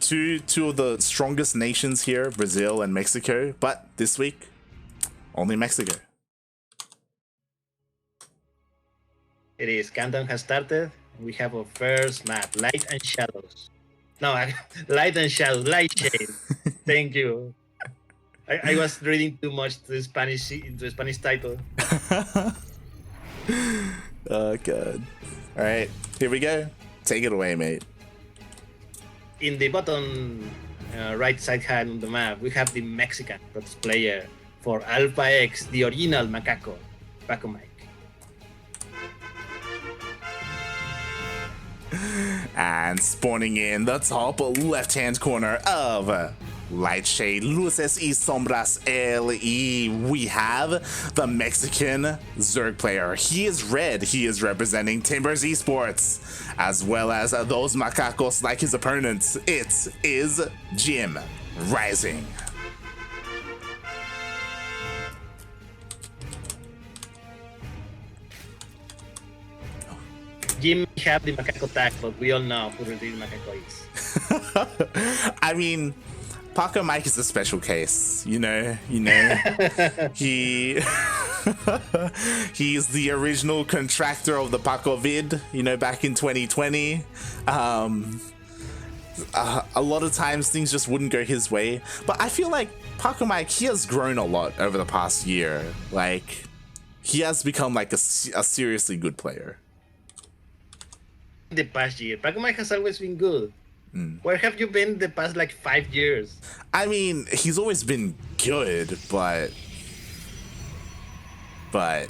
two of the strongest nations here, Brazil and Mexico, but this week, only Mexico. It is. Countdown has started. We have our first map, Light and Shadows. No, Light and Shadows, Light Shade. Thank you. I was reading too much to the Spanish title. Oh, God. All right, here we go. Take it away, mate. In the bottom right side hand on the map, we have the Mexican player for Alpha X, the original Macaco, Pacomike. And spawning in the top left-hand corner of Light Shade, Luces y Sombras LE, we have the Mexican Zerg player. He is red. He is representing Timbers Esports, as well as those macacos like his opponents. It is JimRising. Jim have the Macaco tag, but we all know who the real Macaco is. I mean, Pacomike is a special case, you know. He he's the original contractor of the Paco vid, back in 2020. A lot of times things just wouldn't go his way, but I feel like Pacomike, he has grown a lot over the past year. Like, he has become like a seriously good player. The past year, Pacomike has always been good. Where have you been the past 5 years? I mean, he's always been good, but I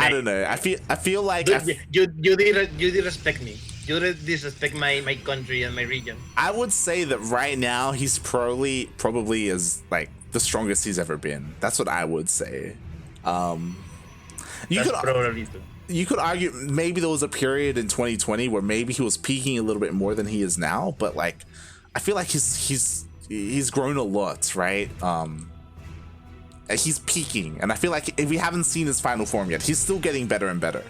don't know. I feel like you did respect me. You did disrespect my country and my region. I would say that right now he's probably is the strongest he's ever been. That's what I would say. You could argue maybe there was a period in 2020 where maybe he was peaking a little bit more than he is now, but I feel like he's grown a lot, right? He's peaking, and I feel like if we haven't seen his final form yet, he's still getting better and better.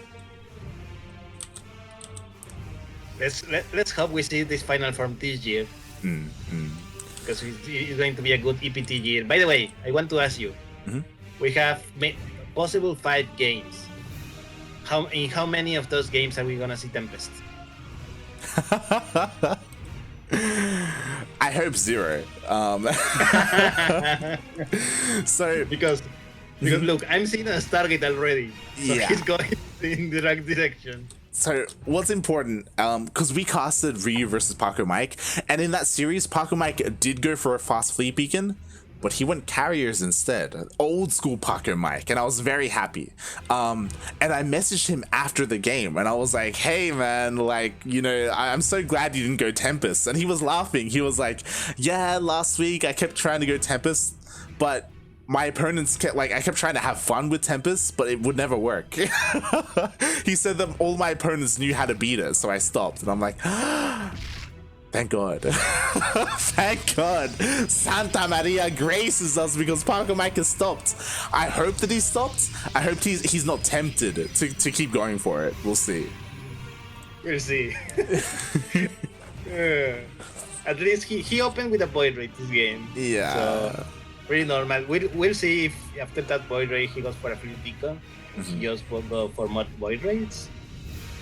Let's hope we see this final form this year, because it's going to be a good EPT year. By the way, I want to ask you: we have possible 5 games. In how many of those games are we gonna see Tempest? I hope 0. So because look, I'm seeing a Stargate already, so he's going in the right direction. So what's important, because we casted Ryu versus Pacomike, and in that series, Pacomike did go for a fast flea beacon, but he went carriers instead. Old school Pacomike, and I was very happy. And I messaged him after the game, and I was like, hey man, I'm so glad you didn't go Tempest. And he was laughing. He was like, yeah, last week I kept trying to go Tempest, but my opponents I kept trying to have fun with Tempest, but it would never work. He said that all my opponents knew how to beat it, so I stopped. And I'm like, thank God. Thank God. Santa Maria graces us because Pacomike has stopped. I hope that he stopped. I hope he's not tempted to keep going for it. We'll see. We'll see. At least he opened with a void rate this game. Yeah. So, pretty normal. We'll see if after that void rate he goes for a free beacon. He just will go for more void rates.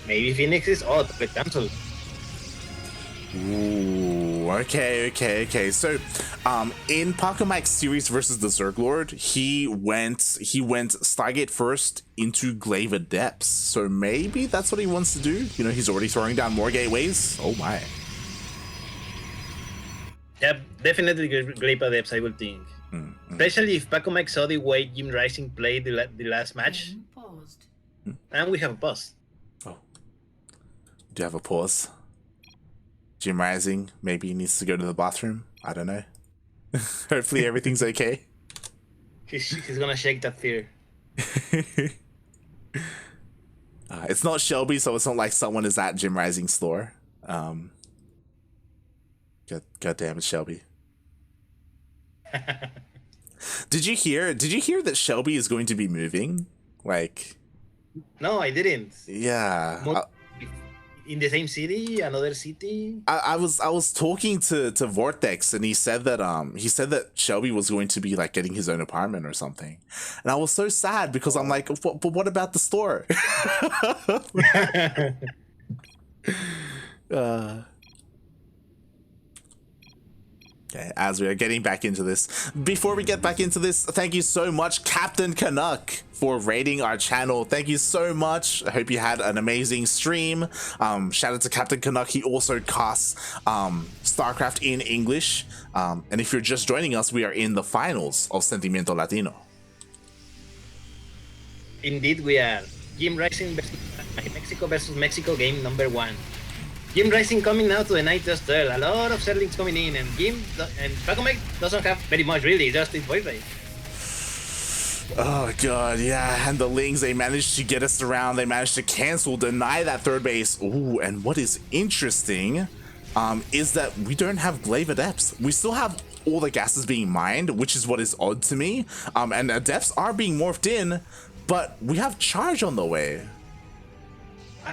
Maybe Phoenix is get cancelled. Ooh, okay. So, in Pacomike's series versus the Zerg Lord, he went Stargate first into Glaive Depths. So maybe that's what he wants to do. He's already throwing down more gateways. Oh my. Yeah, definitely Glaive Depths, I would think. Especially if Pacomike saw the way JimRising played the last match. And we have a pause. Oh. Do you have a pause? JimRising maybe needs to go to the bathroom. I don't know. Hopefully everything's okay. He's gonna shake that fear. It's not Shelby, so it's not like someone is at JimRising's store. God damn it, Shelby. Did you hear that Shelby is going to be moving? No, I didn't. Yeah. in the same city, another city? I was talking to Vortex, and he said that Shelby was going to be like getting his own apartment or something, and I was so sad because I'm like, but what about the store? Okay, as we are getting back into this, before we get back into this, thank you so much, Captain Canuck, for raiding our channel. Thank you so much. I hope you had an amazing stream. Shout out to Captain Canuck. He also casts StarCraft in English. And if you're just joining us, we are in the finals of Sentimiento Latino. Indeed, we are. JimRising Mexico versus Mexico game number 1. JimRising coming now to the night roster. A lot of Zerlings coming in, and Pacomike doesn't have very much really, just his voice rate. Oh god, yeah, and the Lings, they managed to get us around. They managed to cancel, deny that third base. Ooh, and what is interesting is that we don't have Glaive Adepts. We still have all the gases being mined, which is what is odd to me. And Adepts are being morphed in, but we have Charge on the way.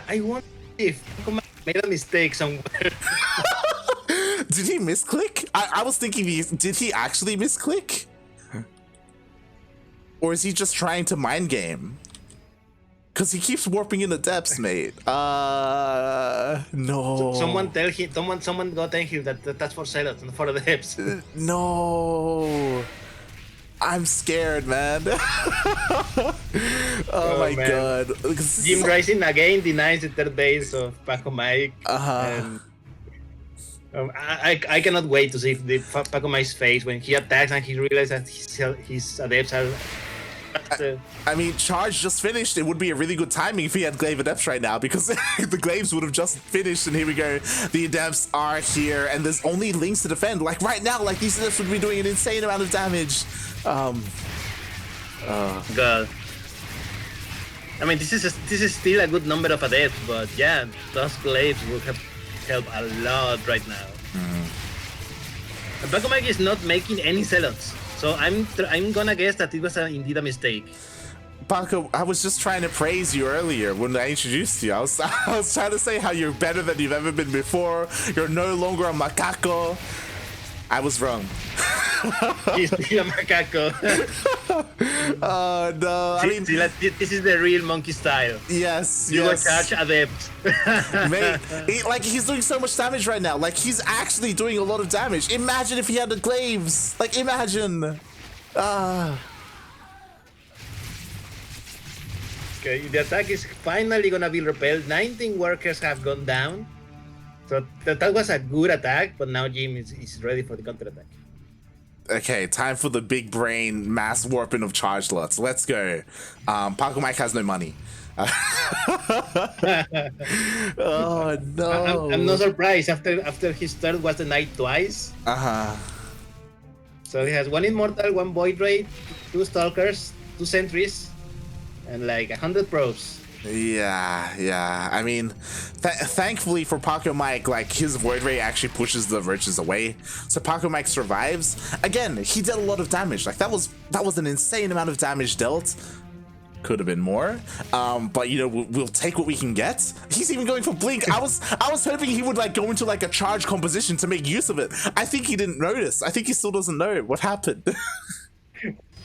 I wonder if Pacomike made a mistake somewhere. Did he misclick? I was thinking, did he actually misclick? Or is he just trying to mind game? Because he keeps warping in the depths, mate. No. Someone go tell him that that's for Zealots and for the depths. No. I'm scared, man. Oh my man. god. JimRising again denies the third base of Pacomike. And I cannot wait to see the Pacomike's face when he attacks and he realizes that his adepts are. I mean, Charge just finished. It would be a really good timing if he had Glaive Adepts right now, because the Glaives would have just finished, and here we go. The Adepts are here, and there's only Lings to defend. Like right now, like these Adepts would be doing an insane amount of damage. God. I mean, this is still a good number of Adepts, but yeah, those Glaives would have helped a lot right now. And Pacomike is not making any Zealots. So I'm gonna guess that it was indeed a mistake. Paco, I was just trying to praise you earlier when I introduced you. I was trying to say how you're better than you've ever been before. You're no longer a macaco. I was wrong. He's still a macaco. Oh no! I mean, this is the real monkey style. Yes, you yes. will catch Adept. Mate, he's doing so much damage right now. Like he's actually doing a lot of damage. Imagine if he had the glaives. Like imagine. Okay, the attack is finally gonna be repelled. 19 workers have gone down. So that was a good attack, but now Jim is ready for the counter attack. Okay, time for the big brain mass warping of charge lots. Let's go. Pacomike has no money. Oh no! I'm not surprised. After his turn was denied twice. So he has 1 Immortal, 1 Void Ray, 2 Stalkers, 2 Sentries, and like 100 probes. Yeah. I mean, thankfully for Pacomike, like his Void Ray actually pushes the roaches away, so Pacomike survives. Again, he did a lot of damage. Like that was an insane amount of damage dealt. Could have been more, but you know we'll take what we can get. He's even going for blink. I was hoping he would like go into like a charge composition to make use of it. I think he didn't notice. I think he still doesn't know what happened.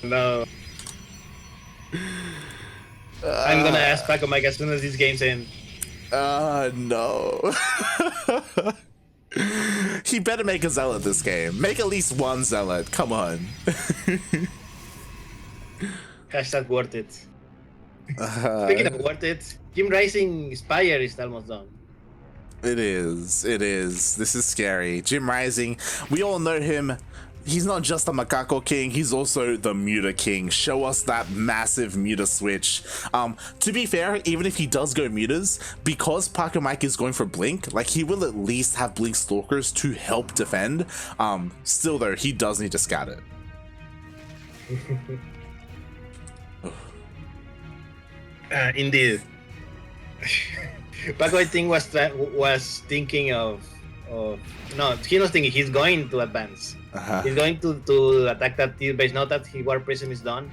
No. I'm gonna ask Pacomike as soon as this game's end. No. He better make a zealot this game. Make at least 1 zealot. Come on. Hashtag worth it. Speaking of worth it, JimRising Spire is almost done. It is. This is scary. JimRising, we all know him. He's not just a Macaco King, he's also the Muta King. Show us that massive Muta switch. To be fair, even if he does go Mutas, because Pacomike is going for Blink, like he will at least have Blink Stalkers to help defend. Still though, he does need to scat it. Indeed. Paco, I think was thinking of no, he was thinking he's going to advance. He's going to attack that tier base. Not that he War Prism is done,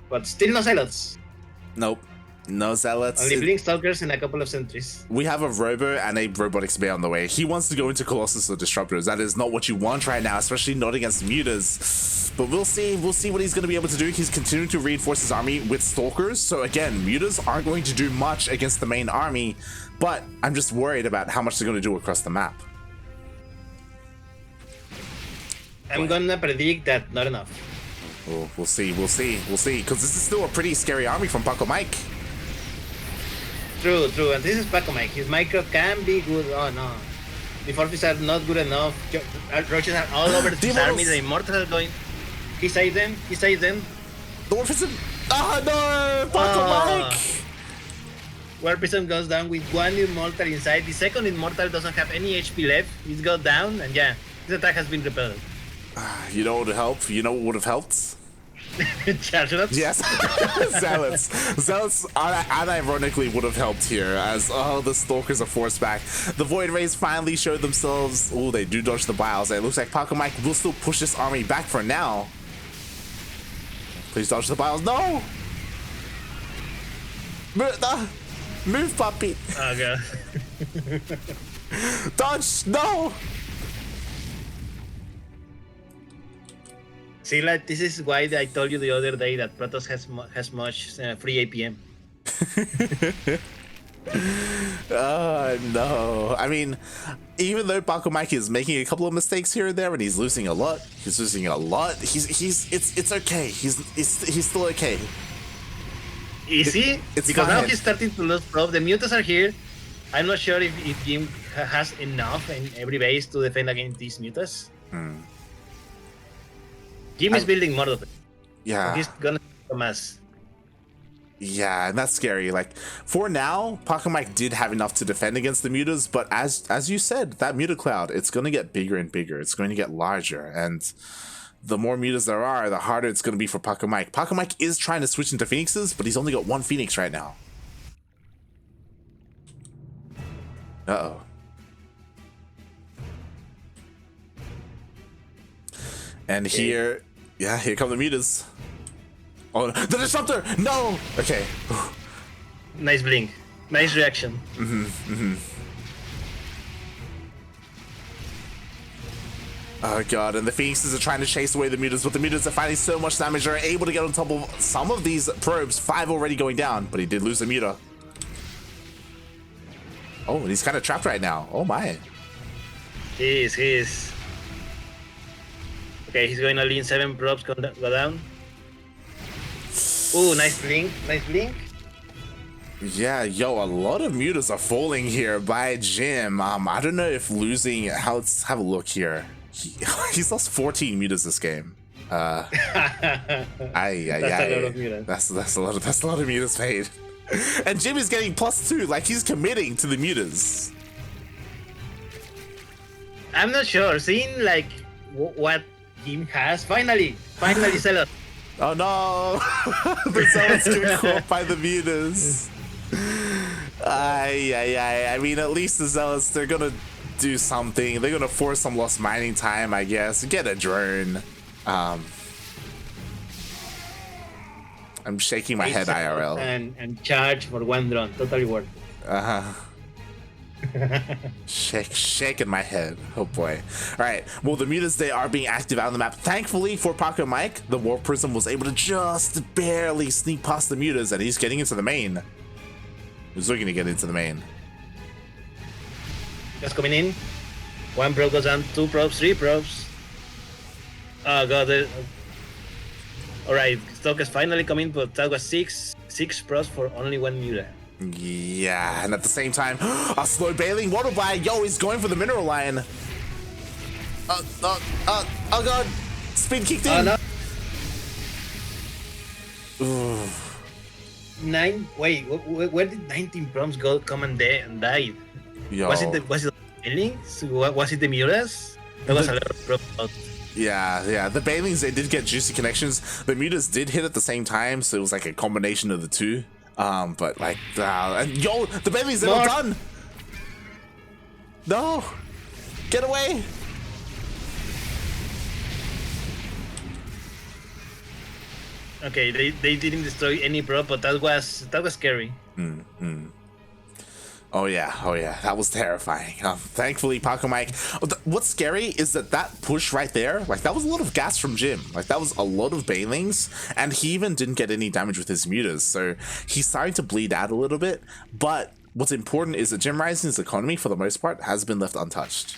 but still no Zealots. Nope. No Zealots. Only Blink Stalkers and a couple of sentries. We have a Robo and a Robotics Bear on the way. He wants to go into Colossus or Disruptors. That is not what you want right now, especially not against Mutas. But we'll see. We'll see what he's going to be able to do. He's continuing to reinforce his army with Stalkers. So again, Mutas aren't going to do much against the main army. But I'm just worried about how much they're going to do across the map. I'm gonna predict that not enough. Oh, we'll see. Because this is still a pretty scary army from Pacomike. True. And this is Pacomike. His micro can be good. Oh no. The forces are not good enough. Roaches are all over his army. The Immortals are going. He saved them. The War Prison. Oh no! Pacomike! War Prison goes down with one Immortal inside. The second Immortal doesn't have any HP left. He's got down, and yeah, this attack has been repelled. You know what would help? You know what would have helped? Charlotte? Yes. Zealots unironically would have helped here, as the Stalkers are forced back. The Void Rays finally showed themselves. Oh, they do dodge the Biles. It looks like Pacomike will still push this army back for now. Please dodge the Biles. No! Move, puppy. Oh god. Dodge! No! See, like, this is why I told you the other day that Protoss has much free APM. No. I mean, even though Pacomike is making a couple of mistakes here and there, and he's losing a lot, it's okay. He's still okay. Is he? It's because fine. now he's starting to lose prob. The Mutas are here. I'm not sure if Jim has enough in every base to defend against these Mutas. Jim is building more of it. Yeah. He's gonna come as. Yeah, and that's scary. Like, for now, Pacomike did have enough to defend against the Mutas, but as you said, that Muta cloud, it's going to get bigger and bigger. It's going to get larger, and the more Mutas there are, the harder it's going to be for Pacomike. Pacomike is trying to switch into Phoenixes, but he's only got one Phoenix right now. Uh-oh. And here come the Mutas. Oh, the Disruptor! No! Okay. Nice blink. Nice reaction. Oh god, and the Phoenixes are trying to chase away the Mutas, but the Mutas are finding so much damage, they're able to get on top of some of these probes. 5 already going down, but he did lose a Muta. Oh, and he's kind of trapped right now. Oh my. He is. Okay, he's going to lean 7 probes go down. Ooh, nice blink. Yeah, yo, a lot of Mutas are falling here by Jim. I don't know if losing. Let's have a look here. He's lost 14 Mutas this game. That's a lot of Mutas. That's a lot of Mutas paid. And Jim is getting +2. Like, he's committing to the Mutas. I'm not sure. Seeing like what Jim has. Finally, Zealot. Oh no! The Zealots get caught by the Mutas. I mean, at least the Zealots, they're gonna do something. They're gonna force some lost mining time, I guess. Get a drone. I'm shaking my head, IRL. And charge for 1 drone. Totally worth it. Shaking my head. Oh boy. Alright, well, the Mutas, they are being active out on the map. Thankfully for Pacomike, the War Prism was able to just barely sneak past the Mutas, and he's getting into the main. He's looking to get into the main. Just coming in. 1 probe goes down, 2 probes, 3 probes. Oh god. Alright, stock is finally coming, but that was 6 probes for only 1 Muta. Yeah, and at the same time, a slow bailing water bite. Yo, he's going for the mineral line. Oh god, speed kicked in. No. Ooh. 9. Wait, where did 19 proms come and died? Yo. Was it the bailings? Was it the Mutas? There was a lot of proms. Yeah, the bailings, they did get juicy connections. The Mutas did hit at the same time, so it was like a combination of the two. But like, and yo, the bailings, they're all done. No, get away. Okay, they didn't destroy any prop, but that was scary. Oh yeah, that was terrifying. Thankfully, Pacomike. What's scary is that push right there, like that was a lot of gas from Jim. Like that was a lot of Banelings, and he even didn't get any damage with his mutas, so he's starting to bleed out a little bit. But what's important is that JimRising's economy, for the most part, has been left untouched.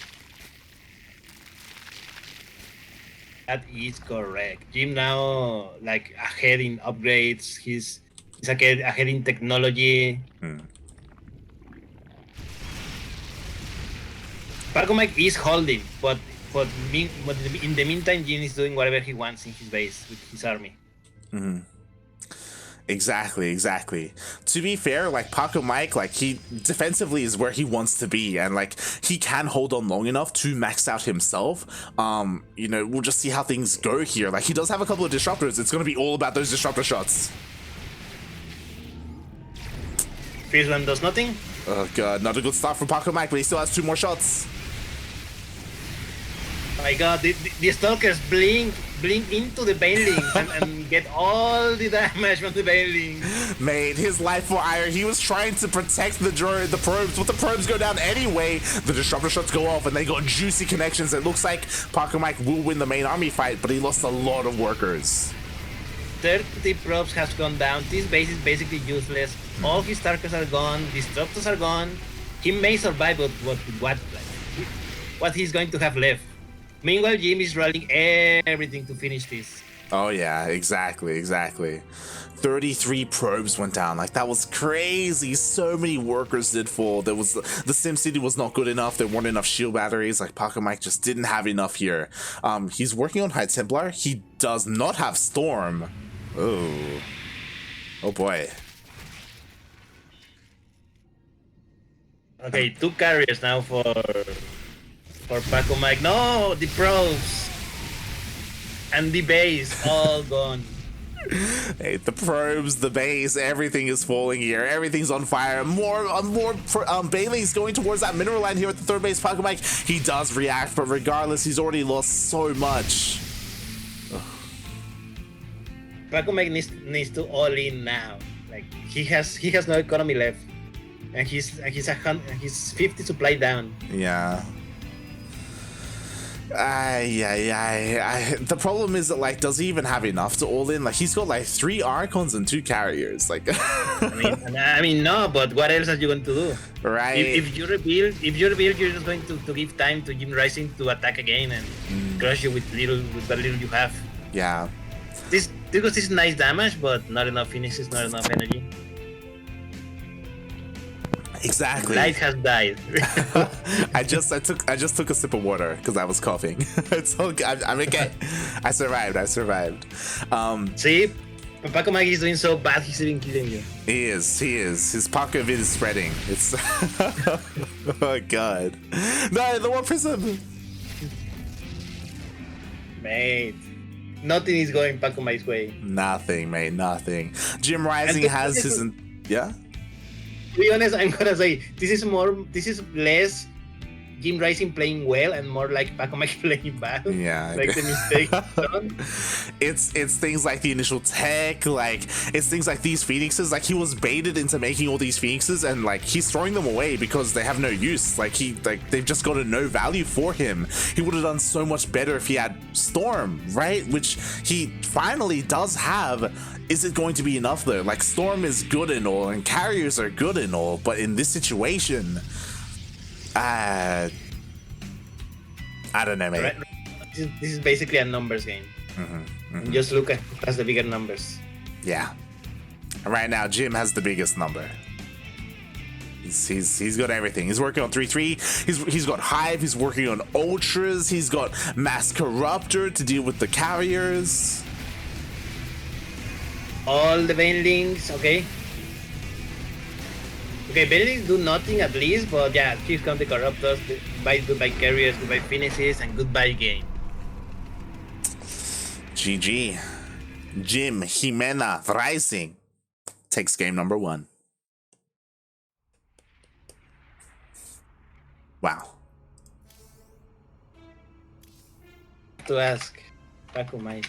That is correct. Jim now like ahead in upgrades. He's ahead in technology. Pacomike is holding, but in the meantime, Jin is doing whatever he wants in his base with his army. Exactly. To be fair, like Pacomike, like he defensively is where he wants to be, and like he can hold on long enough to max out himself. You know, we'll just see how things go here. Like he does have a couple of disruptors. It's gonna be all about those disruptor shots. First one does nothing. Oh god, not a good start for Pacomike, but he still has 2 more shots. My god, the stalkers blink into the Banelings and get all the damage from the Banelings. Mate, his life for ire, he was trying to protect the probes, but the probes go down anyway. The disruptor shots go off and they got juicy connections. It looks like Pacomike will win the main army fight, but he lost a lot of workers. 30 probes has gone down. This base is basically useless. All his stalkers are gone, disruptors are gone. He may survive, but what he's going to have left? Meanwhile, Jim is running everything to finish this. Oh yeah, exactly. 33 probes went down. Like that was crazy. So many workers did fall. The SimCity was not good enough. There weren't enough shield batteries. Like Pacomike just didn't have enough here. He's working on High Templar. He does not have Storm. Oh boy. Okay, 2 carriers now for Pacomike. No, the pros and the base all gone. Hey, the probes, the base, everything is falling here. Everything's on fire. More Bailey's going towards that mineral line here at the 3rd base. Pacomike, he does react, but regardless, he's already lost so much. Pacomike needs to all in now. Like he has no economy left, and he's 50 supply down. Yeah. The problem is that, like, does he even have enough to all in? Like, he's got like 3 Archons and 2 carriers. Like, I mean, no. But what else are you going to do? Right. If you rebuild, you're just going to give time to JimRising to attack again and crush you with what little you have. Yeah. This is nice damage, but not enough finishes, not enough energy. Exactly. Light has died. I just took a sip of water because I was coughing. I'm okay. I survived. See, Pacomike is doing so bad. He's even killing you. He is. His pocket is spreading. It's oh god. No, the 1 prism. Mate, nothing is going Pacomike's way. Nothing, mate. Nothing. JimRising has his. Yeah. To be honest, I'm gonna say this is less JimRising playing well and more like Pacomike playing bad. Yeah. Like the mistake done. It's things like the initial tech, like it's things like these phoenixes. Like he was baited into making all these phoenixes, and like he's throwing them away because they have no use. Like they've just got no value for him. He would have done so much better if he had Storm, right? Which he finally does have. Is it going to be enough though? Like Storm is good and all, and carriers are good and all, but in this situation, I don't know, mate. Right. This is basically a numbers game. Just look at who has the bigger numbers. Yeah. Right now, Jim has the biggest number. He's got everything. He's working on 3-3. He's got Hive. He's working on Ultras. He's got Mass Corruptor to deal with the carriers. All the Banelings, okay. Okay, Banelings do nothing at least, but yeah, here come the Corruptors. Goodbye carriers, goodbye finishes, and goodbye game. GG. JimRising takes game number 1. Wow. To ask Pacomike.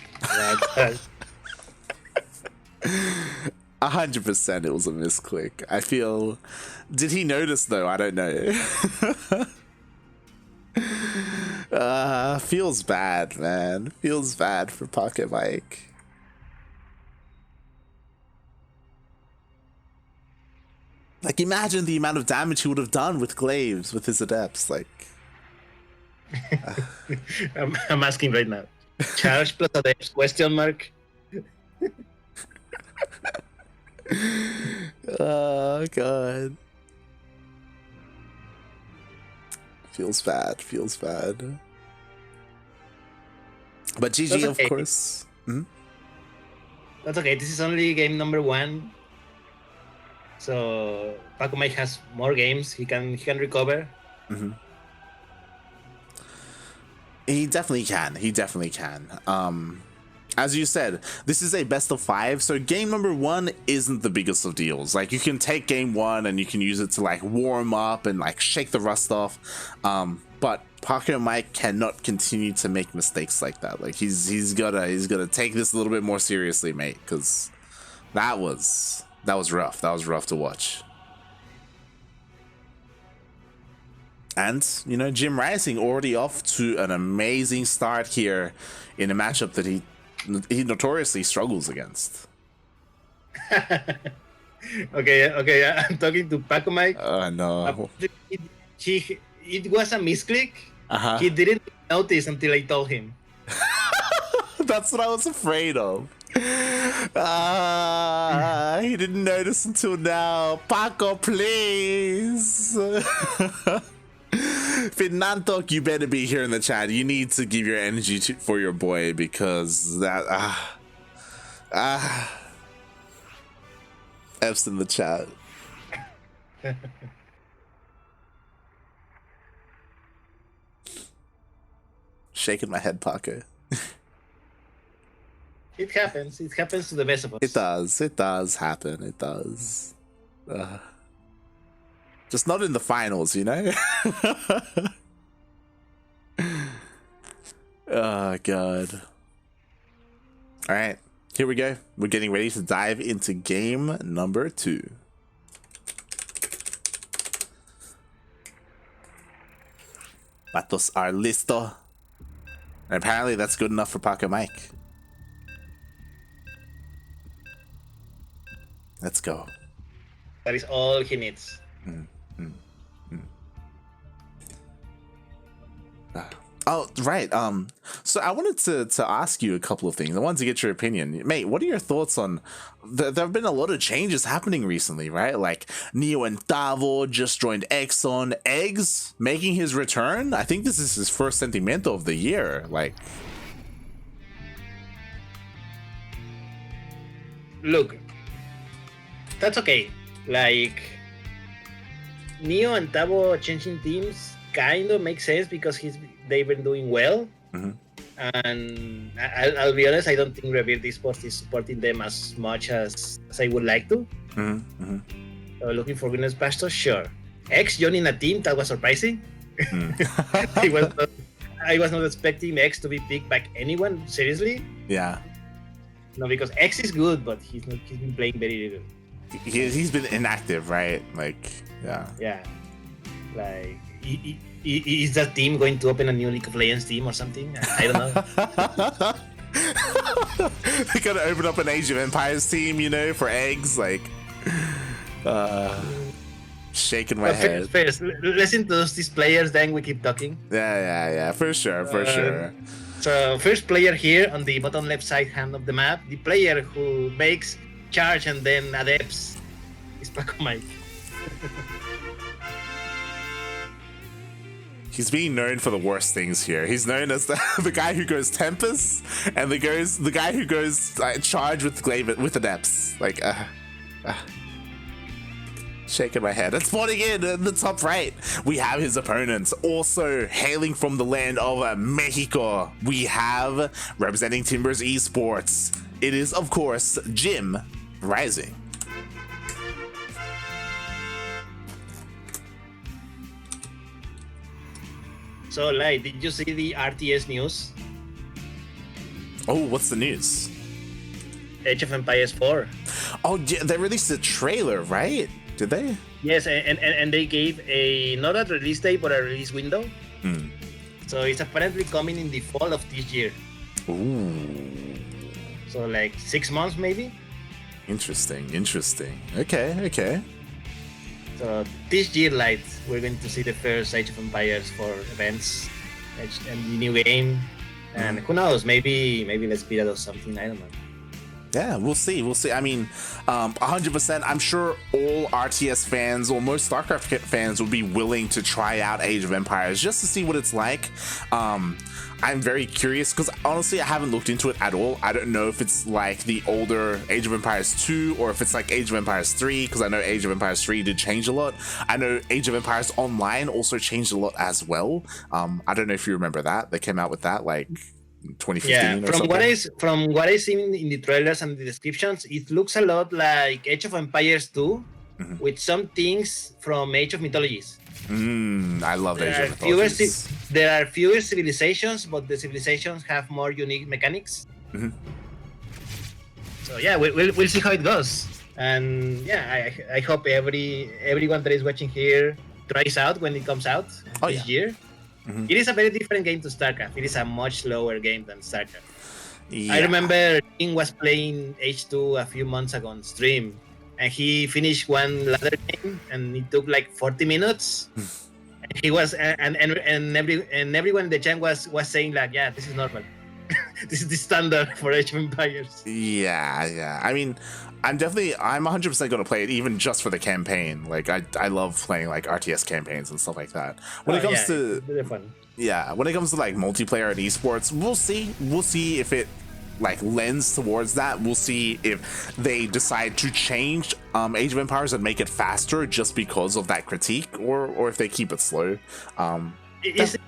100% it was a misclick. I feel... Did he notice, though? I don't know. Feels bad, man. Feels bad for Pacomike. Like, imagine the amount of damage he would have done with glaives, with his adepts, like... I'm asking right now. Charge plus adepts, question mark? Oh, God. Feels bad, feels bad. But GG, Okay. of course. Mm-hmm. That's okay. This is only game number 1. So Pacomike has more games. He can recover. Mm-hmm. He definitely can. He definitely can. As you said, this is a best of 5, so game number 1 isn't the biggest of deals. Like, you can take game 1 and you can use it to like warm up and like shake the rust off. But Pacomike cannot continue to make mistakes like that. Like, he's gotta take this a little bit more seriously, mate, because that was rough. That was rough to watch. And, you know, JimRising already off to an amazing start here in a matchup that he notoriously struggles against. Okay, I'm talking to Pacomike. No. It was a misclick. He didn't notice until I told him. That's what I was afraid of. He didn't notice until now. Paco, please. Fernando, you better be here in the chat. You need to give your energy for your boy, because that F's in the chat. Shaking my head, Paco. It happens. It happens to the best of us. It does. It does happen. It does. Just not in the finals, you know? Oh, God. All right. Here we go. We're getting ready to dive into game number 2. Vatos are listo. And apparently that's good enough for Pacomike. Let's go. That is all he needs. Oh, right. So I wanted to ask you a couple of things. I wanted to get your opinion. Mate, what are your thoughts on... There have been a lot of changes happening recently, right? Like, Neo and Tavo just joined Exxon. Eggs making his return. I think this is his first Sentimiento of the year. Like... Look, that's okay. Like, Neo and Tavo changing teams kind of makes sense because they've been doing well. And I'll be honest, I don't think Rebirth Esports is supporting them as much as I would like to. So looking for Green's Pastor, sure. X joining a team, that was surprising. I was not expecting X to be picked by anyone, seriously. Yeah. No, because X is good, but he's been playing very little. He's been inactive, right? Like, yeah. Yeah. Like, is that team going to open a new League of Legends team or something? I don't know. They're gonna open up an Age of Empires team, you know, for eggs. Like, shaking my head. First, let's introduce these players, then we keep talking. Yeah, for sure. So, first player here on the bottom left side hand of the map, the player who makes charge and then adepts is Pacomike. He's being known for the worst things here. He's known as the guy who goes Tempest and the guy who goes charge with Glaive with adepts. Like, shaking my head. And spawning in the top right, we have his opponents. Also hailing from the land of Mexico, we have representing Timbers Esports. It is, of course, JimRising. So, like, did you see the RTS news? Oh, what's the news? Age of Empires 4. Oh, yeah, they released a trailer, right? Did they? Yes, and they gave a not a release date but a release window. So it's apparently coming in the fall of this year. Ooh. So like 6 months maybe. Interesting. Okay. So this year, light, we're going to see the first Age of Empires 4 events and the new game. And who knows? Maybe let's beat it or something. I don't know. Yeah, we'll see. I mean, 100%. I'm sure all RTS fans or most StarCraft fans will be willing to try out Age of Empires just to see what it's like. I'm very curious because honestly, I haven't looked into it at all. I don't know if it's like the older Age of Empires 2 or if it's like Age of Empires 3, because I know Age of Empires 3 did change a lot. I know Age of Empires Online also changed a lot as well. I don't know if you remember that. They came out with that like 2015 or something. From what I see in the trailers and the descriptions, it looks a lot like Age of Empires 2 with some things from Age of Mythologies. I love Age of Mythologies. There are fewer civilizations, but the civilizations have more unique mechanics. So yeah, we'll see how it goes. And yeah, I hope everyone that is watching here tries out when it comes out this year. It is a very different game to StarCraft. It is a much slower game than StarCraft. Yeah. I remember King was playing H2 a few months ago on stream, and he finished one ladder game, and it took like 40 minutes. And he was, and everyone in the chat was saying like, yeah, this is normal. This is the standard for Age of Empires. Yeah. I mean, I'm 100% going to play it even just for the campaign. Like I love playing like RTS campaigns and stuff like that. When it comes to fun. Yeah, when it comes to like multiplayer and esports, we'll see if it like lends towards that. We'll see if they decide to change Age of Empires and make it faster just because of that critique, or if they keep it slow. It's a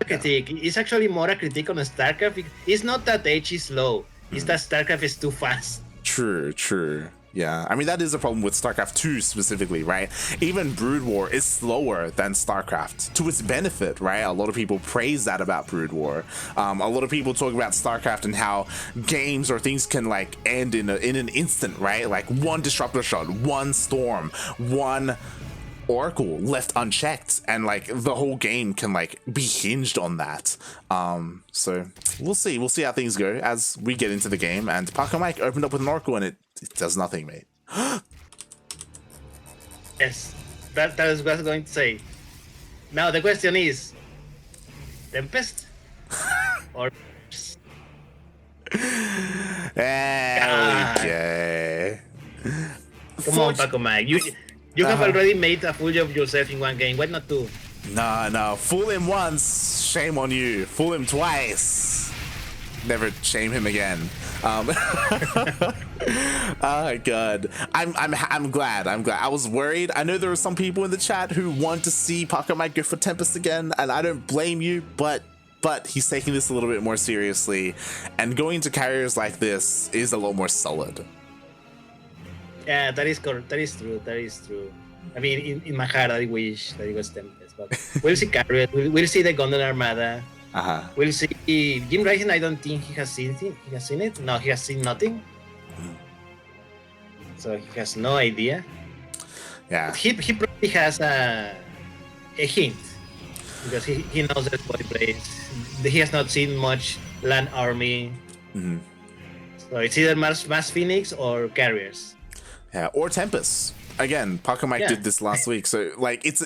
critique. It's actually more a critique on StarCraft. It's not that Age is slow. It's that StarCraft is too fast. True. Yeah, I mean, that is a problem with StarCraft 2 specifically, right? Even Brood War is slower than StarCraft to its benefit, right? A lot of people praise that about Brood War. A lot of people talk about StarCraft and how games or things can like end in an instant, right? Like one disruptor shot, one storm, one Oracle left unchecked, and like the whole game can like be hinged on that. So we'll see how things go as we get into the game. And Pacomike opened up with an Oracle and it does nothing, mate. Yes, that is what I was going to say. Now the question is, Tempest or okay. Come on, Pacomike. You have already made a fool of yourself in one game. Why not two? No. Fool him once, shame on you. Fool him twice, never shame him again. Oh god. I'm glad. I was worried. I know there are some people in the chat who want to see Pacomike go for Tempest again, and I don't blame you, but he's taking this a little bit more seriously, and going to carriers like this is a lot more solid. Yeah, that is correct. That is true. I mean, in my heart, I wish that it was Tempest, but we'll see carriers. We'll see the Gondor Armada. We'll see JimRising. I don't think he has seen it. No, he has seen nothing. So he has no idea. Yeah. But he probably has a hint because he knows that boy plays. He has not seen much land army. So it's either Mass Phoenix or carriers. Yeah, or Tempest. Again, Pacomike did this last week, so like it's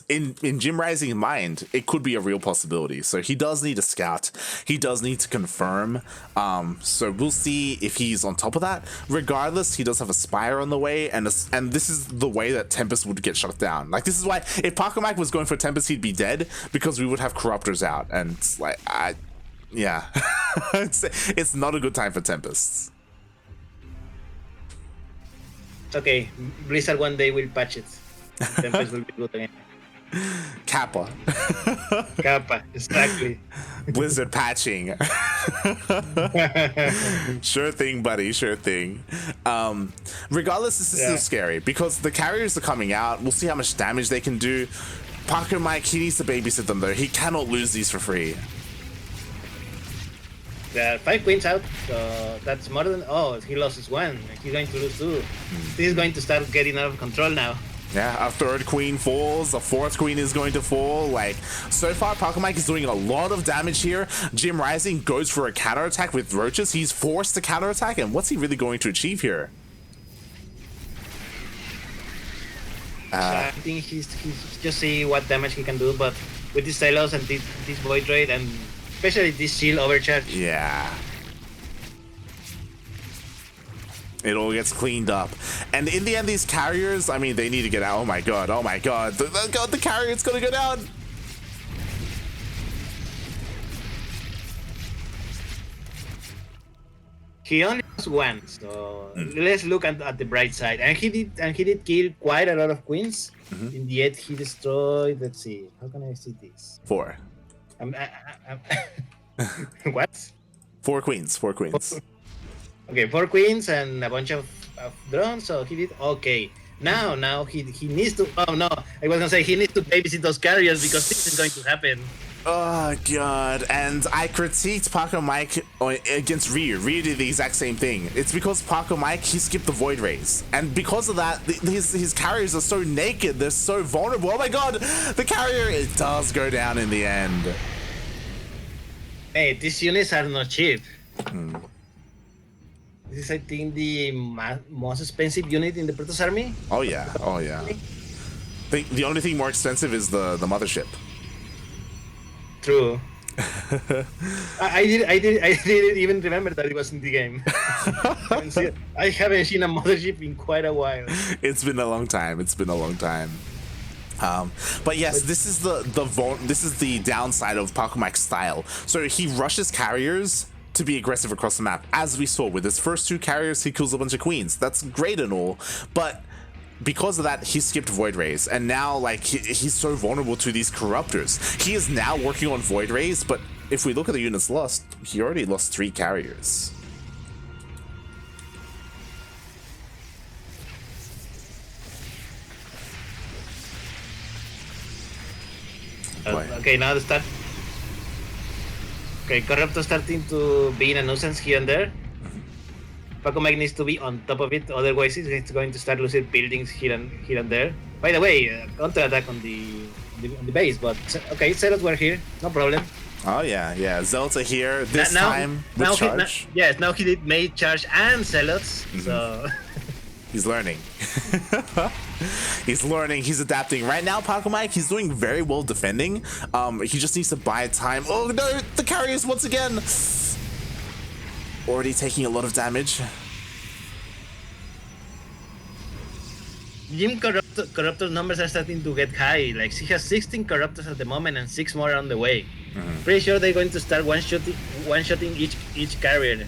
in JimRising's mind, it could be a real possibility. So he does need a scout. He does need to confirm. So we'll see if he's on top of that. Regardless, he does have a Spire on the way, and this is the way that Tempest would get shut down. Like this is why if Pacomike was going for Tempest, he'd be dead because we would have Corruptors out, and it's like it's not a good time for Tempests. Okay, Blizzard one day will patch it. Tempest will be good again. Kappa, exactly. Blizzard patching. Sure thing, buddy. Sure thing. Regardless, this is still scary because the carriers are coming out. We'll see how much damage they can do. Pacomike, he needs to babysit them though. He cannot lose these for free. There are 5 queens out, so that's more than. Oh, he loses 1. He's going to lose 2. This is going to start getting out of control now. Yeah, a 3rd queen falls, a 4th queen is going to fall. Like, so far, Pacomike is doing a lot of damage here. JimRising goes for a counterattack with roaches. He's forced to counterattack, and what's he really going to achieve here? So I think he's just see what damage he can do, but with this Silos and this Void Raid, and especially this Shield Overcharge. Yeah. It all gets cleaned up. And in the end, these carriers, I mean, they need to get out. Oh my god, oh my god. The carrier, it's gonna go down. He only has 1, so let's look at the bright side. And he did kill quite a lot of queens. In the end, he destroyed. Let's see, how can I see this? 4. What? 4 queens. 4 queens. Okay, 4 queens and a bunch of drones. So he did okay. Now he needs to. Oh no, I was gonna say he needs to babysit those carriers because this is going to happen. Oh god, and I critiqued Pacomike against Ryu. Ryu did the exact same thing. It's because Pacomike, he skipped the Void Rays. And because of that, his carriers are so naked, they're so vulnerable. Oh my god, the carrier, it does go down in the end. Hey, these units are not cheap. This is, I think, the most expensive unit in the Protoss army. Oh yeah, oh yeah. The only thing more expensive is the mothership. True. I didn't even remember that it was in the game. I haven't seen a mothership in quite a while. It's been a long time. It's been a long time. But yes, this is the downside of Pacomike's style. So he rushes carriers to be aggressive across the map, as we saw with his first 2 carriers. He kills a bunch of queens. That's great and all, but because of that, he skipped Void Rays, and now like he's so vulnerable to these corruptors. He is now working on Void Rays, but if we look at the units lost, he already lost 3 carriers. Okay, now the start. Okay, Corruptor starting to be in a nuisance here and there. Pacomike needs to be on top of it, otherwise he's going to start losing buildings here and there. By the way, counter attack on the base, but okay, Zealots were here, no problem. Oh yeah, Zealots are here this time with charge. Yes, now he made charge and Zealots, so he's learning. He's learning, he's adapting. Right now, Pacomike, he's doing very well defending. He just needs to buy time. Oh no, the carriers once again. Already taking a lot of damage. Jim Corruptor's numbers are starting to get high. Like, he has 16 Corruptors at the moment and 6 more on the way. Pretty sure they're going to start one-shotting each carrier.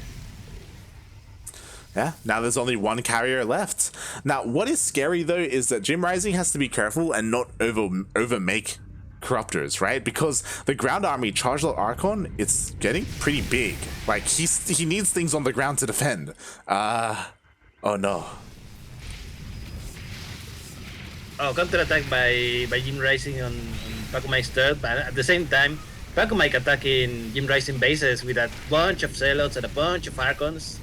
Yeah, now there's only 1 carrier left. Now, what is scary though is that JimRising has to be careful and not overmake Corruptors, right? Because the ground army, Chargelot Archon, it's getting pretty big. Like, he needs things on the ground to defend. Oh no. Oh, counter-attack by JimRising on Pacomike's third, but at the same time, Pacomike attacking JimRising bases with a bunch of Zealots and a bunch of Archons.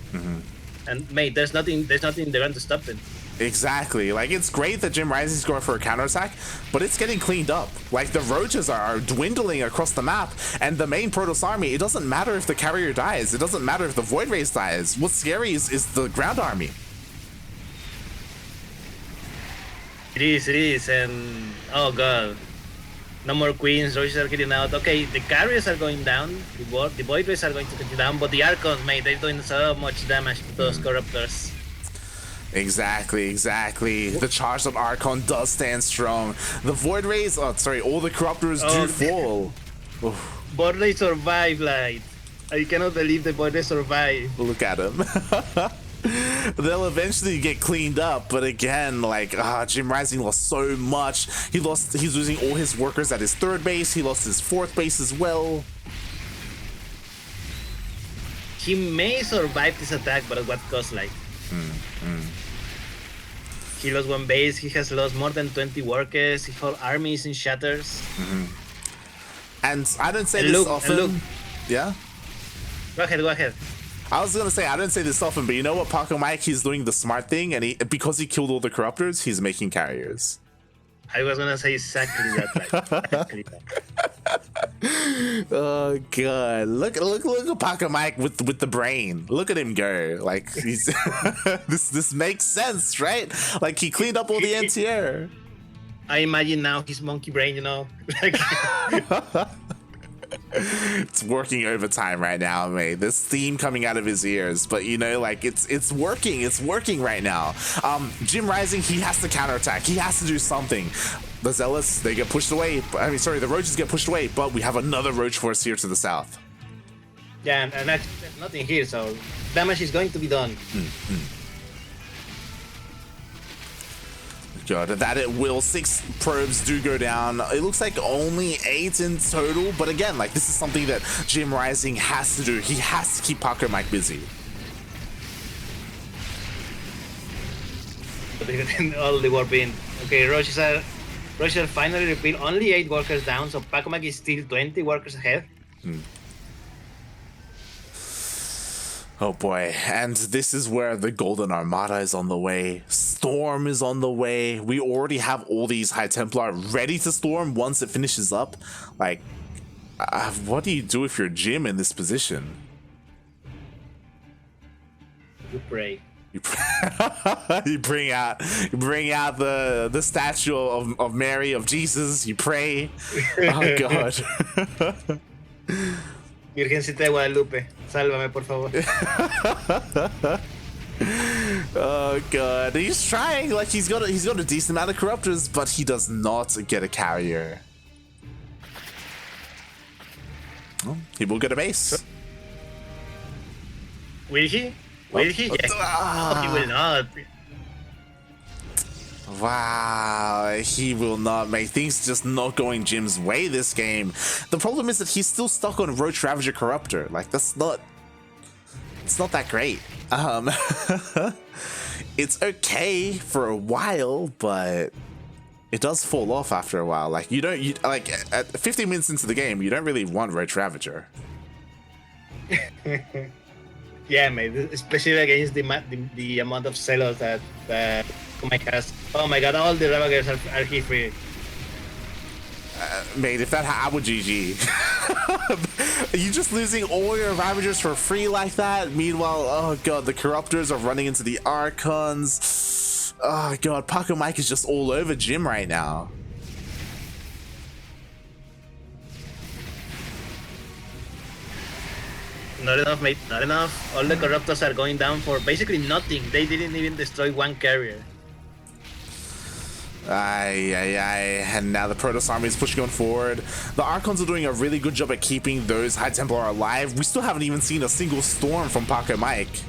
And mate, there's nothing in the ground to stop it. Exactly. Like, it's great that JimRising's going for a counterattack, but it's getting cleaned up. Like, the roaches are dwindling across the map, and the main Protoss army, it doesn't matter if the carrier dies, it doesn't matter if the Void Rays dies. What's scary is the ground army. It is, and oh god. No more queens, roaches are getting out. Okay, the carriers are going down, the Void Rays are going to get down, but the Archons, mate, they're doing so much damage to those Corruptors. Exactly. The charge of Archon does stand strong. The Void Rays, all the Corruptors do fall. Void Rays survive, like. I cannot believe the Void Rays survive. Look at him. They'll eventually get cleaned up, but again, like, JimRising lost so much. He's losing all his workers at his 3rd base. He lost his 4th base as well. He may survive this attack, but at what cost, like? He lost 1 base, he has lost more than 20 workers, his whole army is in shatters. And I don't say this often. Yeah? Go ahead, go ahead. I was gonna say I didn't say this often, but you know what, Pacomike, he's doing the smart thing, and because he killed all the corruptors, he's making carriers. I was gonna say exactly that. Exactly that. Oh god! Look at Pacomike with the brain. Look at him go. Like he's this makes sense, right? Like he cleaned up all the anti-air. I imagine now his monkey brain, you know, like. It's working overtime right now, mate. This theme coming out of his ears, but you know, like it's working right now. JimRising, he has to counterattack. He has to do something. The Zealots, they get pushed away. I mean, sorry, the Roaches get pushed away, but we have another Roach force here to the south. Yeah, and actually there's nothing here, so damage is going to be done. God, that it will. 6 probes do go down. It looks like only 8 in total, but again, like this is something that JimRising has to do. He has to keep Pacomike busy. All the warp in. Okay, Roaches are finally revealed. Only 8 workers down, so Pacomike is still 20 workers ahead. Oh boy, and this is where the Golden Armada is on the way. Storm is on the way. We already have all these High Templar ready to storm once it finishes up. Like, what do you do if you're Jim in this position? You pray. You bring out the statue of Mary, of Jesus. You pray. Oh God. Virgencita de Guadalupe, sálvame por favor. Oh God, he's trying. Like he's got a decent amount of corruptors, but he does not get a carrier. Well, he will get a base. Will he? Will he? Yes. Oh, he will not. Wow, he will not, mate. Things just not going Jim's way this game. The problem is that he's still stuck on Roach Ravager Corruptor. Like it's not that great. It's okay for a while, but it does fall off after a while. Like like at 15 minutes into the game, you don't really want Roach Ravager. Yeah, mate, especially against the amount of Zealots that Pacomike has. Oh my god, all the Ravagers are hit free. Mate, if that I would GG. Are you just losing all your Ravagers for free like that? Meanwhile, oh god, the Corruptors are running into the Archons. Oh god, Pacomike is just all over Jim right now. Not enough, mate, not enough. All the Corruptors are going down for basically nothing. They didn't even destroy one carrier. And now the Protoss army is pushing on forward. The Archons are doing a really good job at keeping those High Templar alive. We still haven't even seen a single storm from Pacomike.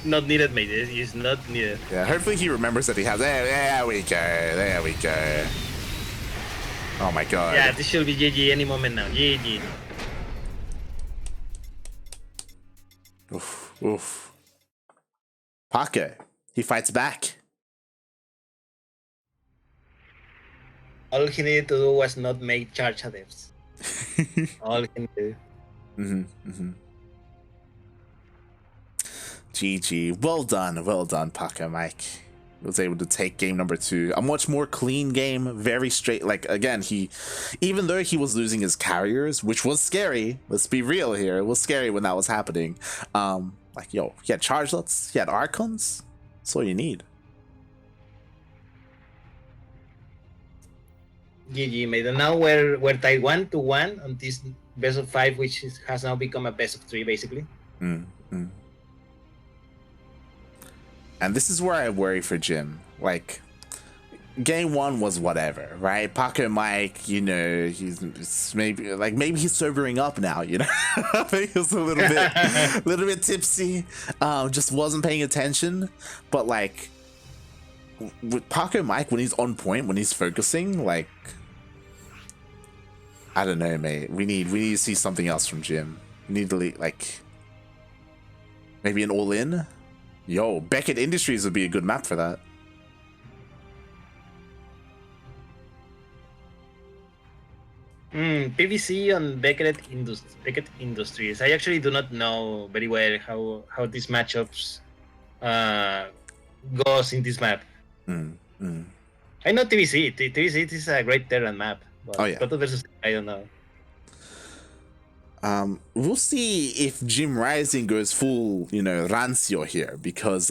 Not needed, mate. It's not needed. Yeah, hopefully he remembers that he has. There we go. There we go. Oh my god. Yeah, this should be GG any moment now. GG. Oof, oof. Paco, he fights back. All he needed to do was not make charge adepts. All he needed. GG. Well done, Pacomike. He was able to take game number 2. A much more clean game, very straight. Like again, even though he was losing his carriers, which was scary. Let's be real here. It was scary when that was happening. Like yo, he had chargelets, he had Archons. That's all you need. GG, mate. And now we're tied 1-1 on this best of 5, which has now become a best of 3, basically. And this is where I worry for Jim. Like, game 1 was whatever, right? Pacomike, you know, he's maybe he's sobering up now, you know. Maybe he was a little bit tipsy, just wasn't paying attention. But like, with Pacomike, when he's on point, when he's focusing, like, I don't know, mate. We need to see something else from Jim. We need to like maybe an all-in. Yo, Beckett Industries would be a good map for that. PVC on Beckett Industries. I actually do not know very well how these matchups goes in this map. I know TVC. TVC is a great Terran map. But Proto versus I don't know. We'll see if JimRising goes full, Rancio here, because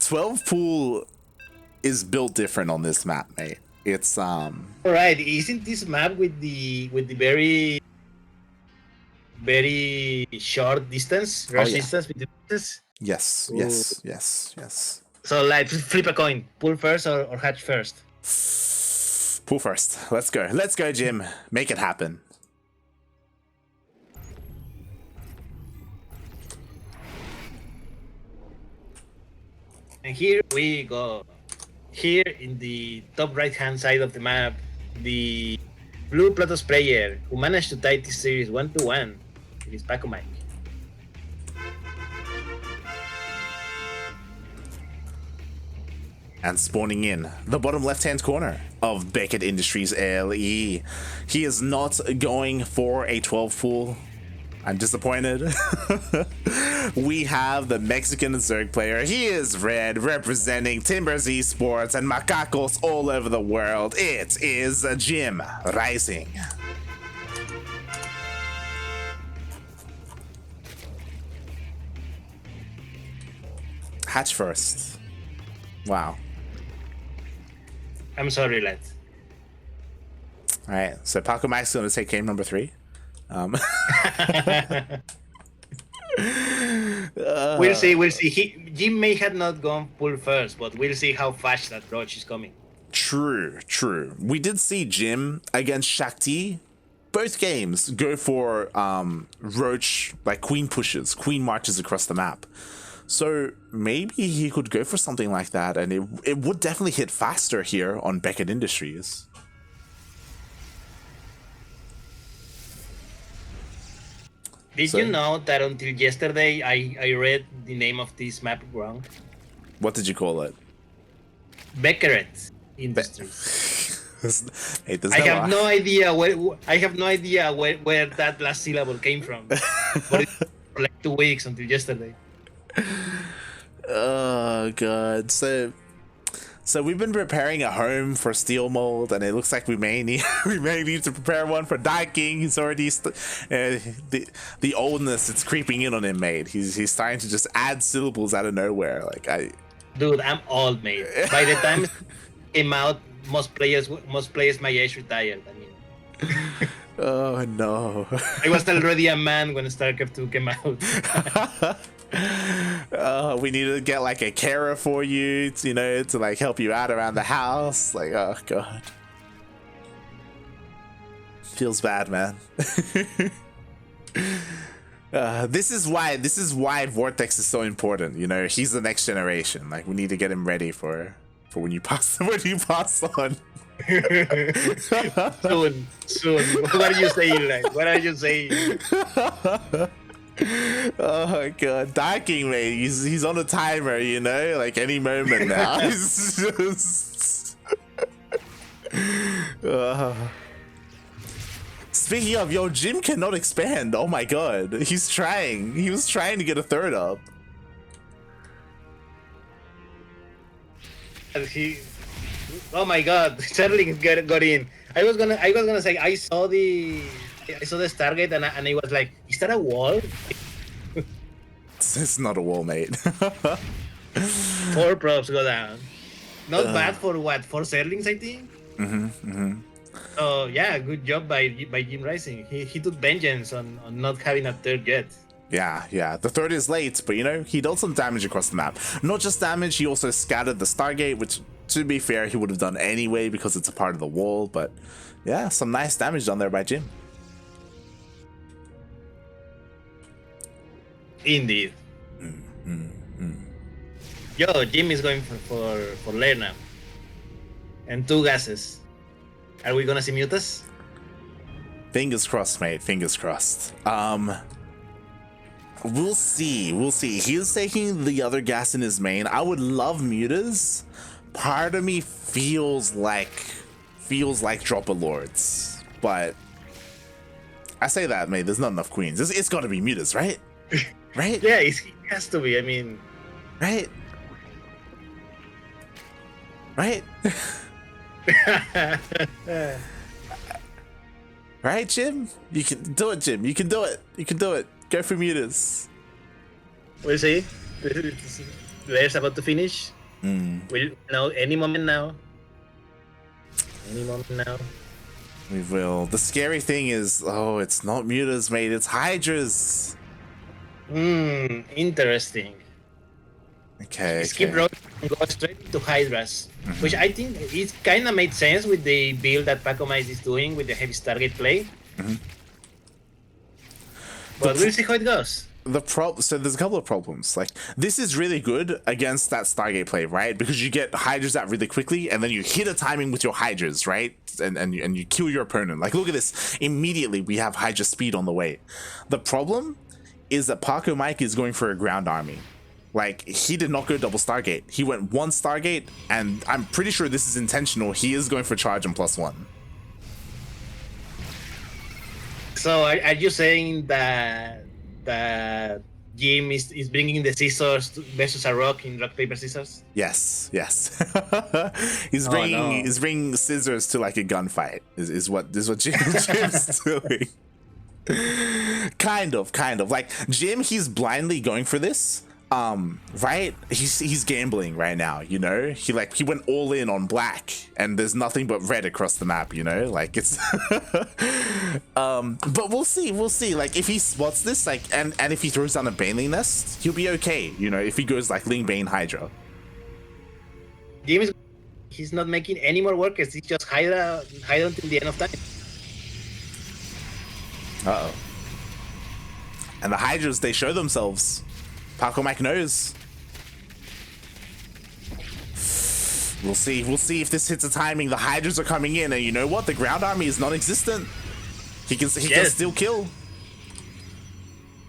12 pool is built different on this map, mate. It's Alright, isn't this map with the very short distance, rush distance with the pieces? Yes, Ooh. yes. So like flip a coin, pull first or hatch first. Pull first. Let's go, Jim. Make it happen. And here we go. Here in the top right hand side of the map, the blue Protoss player who managed to tie this series 1-1. It is Pacomike. And spawning in the bottom left-hand corner of Beckett Industries LE. He is not going for a 12 pool. I'm disappointed. We have the Mexican Zerg player. He is red, representing Timbers Esports and Macacos all over the world. It is JimRising. Hatch first. Wow. I'm sorry, lad. All right, so Pacomike's going to take game number 3. We'll see. Jim may have not gone full first, but we'll see how fast that Roach is coming. True. We did see Jim against Shakti, both games, go for Roach, like queen pushes, queen marches across the map. So maybe he could go for something like that, and it would definitely hit faster here on Beckett Industries. Did you know that until yesterday I read the name of this map wrong? What did you call it? Beckett Industries. Hey, I have no idea where that last syllable came from. But it's for like 2 weeks until yesterday. Oh god. So we've been preparing a home for Steel Mold, and it looks like we may need to prepare one for Ducklings. He's already the oldness. It's creeping in on him, mate. He's starting to just add syllables out of nowhere. Dude, I'm old, mate. By the time it came out, most players my age retired. I mean. Oh no. I was already a man when StarCraft 2 came out. We need to get like a carer for you, to like help you out around the house. Like, oh god, feels bad, man. This is why Vortex is so important. He's the next generation. Like, we need to get him ready for when you pass on. Soon. What are you saying, like? What are you saying? Oh god, Ducklings, mate. He's on a timer, like any moment now. It's just... Speaking of, Jim cannot expand. Oh my god, he's trying. He was trying to get a third up. Oh my god, Sterling got in. I was gonna say I saw the Stargate and I was like, is that a wall? It's not a wall, mate. 4 props go down. Not bad for what? 4 Sterlings, I think. Oh yeah, good job by JimRising. He took vengeance on not having a third yet. Yeah. The third is late, but he dealt some damage across the map. Not just damage, he also scattered the Stargate, which, to be fair, he would have done anyway because it's a part of the wall. But yeah, some nice damage done there by Jim. Indeed. Yo, Jim is going for lair now. And 2 gases. Are we gonna see Mutas? Fingers crossed, mate. Fingers crossed. We'll see. He's taking the other gas in his main. I would love Mutas. Part of me feels like feels like Dropper Lords, but I say that, mate. There's not enough queens. It's got to be Mutas, right? Right? Yeah, it has to be. I mean, right? Right? Right, Jim? You can do it, Jim. You can do it. You can do it. Go for Mutas. We'll see. Layer's about to finish. We'll know any moment now. Any moment now. We will. The scary thing is, oh, it's not Mutas, mate. It's Hydras. Interesting. Okay. Skip road and go straight to Hydras, which I think it kind of made sense with the build that Pacomike is doing with the heavy Stargate play. But we'll see how it goes. So there's a couple of problems. Like, this is really good against that Stargate play, right? Because you get Hydras out really quickly, and then you hit a timing with your Hydras, right? And you kill your opponent. Like, look at this. Immediately, we have Hydra speed on the way. The problem is that Pacomike is going for a ground army. Like, he did not go double Stargate. He went one Stargate, and I'm pretty sure this is intentional. He is going for charge and +1. So are you saying that Jim is bringing the scissors versus a rock in rock paper scissors? Yes. he's bringing scissors to like a gunfight. Is what Jim's doing. Kind of like Jim. He's blindly going for this. Right? He's gambling right now, you know? He went all in on black and there's nothing but red across the map, you know? Like, it's but we'll see. Like, if he spots this, like, and if he throws down a Baneling Nest, he'll be okay, you know, if he goes like Ling Bane Hydra. He's not making any more workers, he's just Hydra until the end of time. Uh-oh. And the Hydras, they show themselves. Pacomike knows. We'll see if this hits a timing. The Hydras are coming in, and you know what? The ground army is non-existent. He can still kill.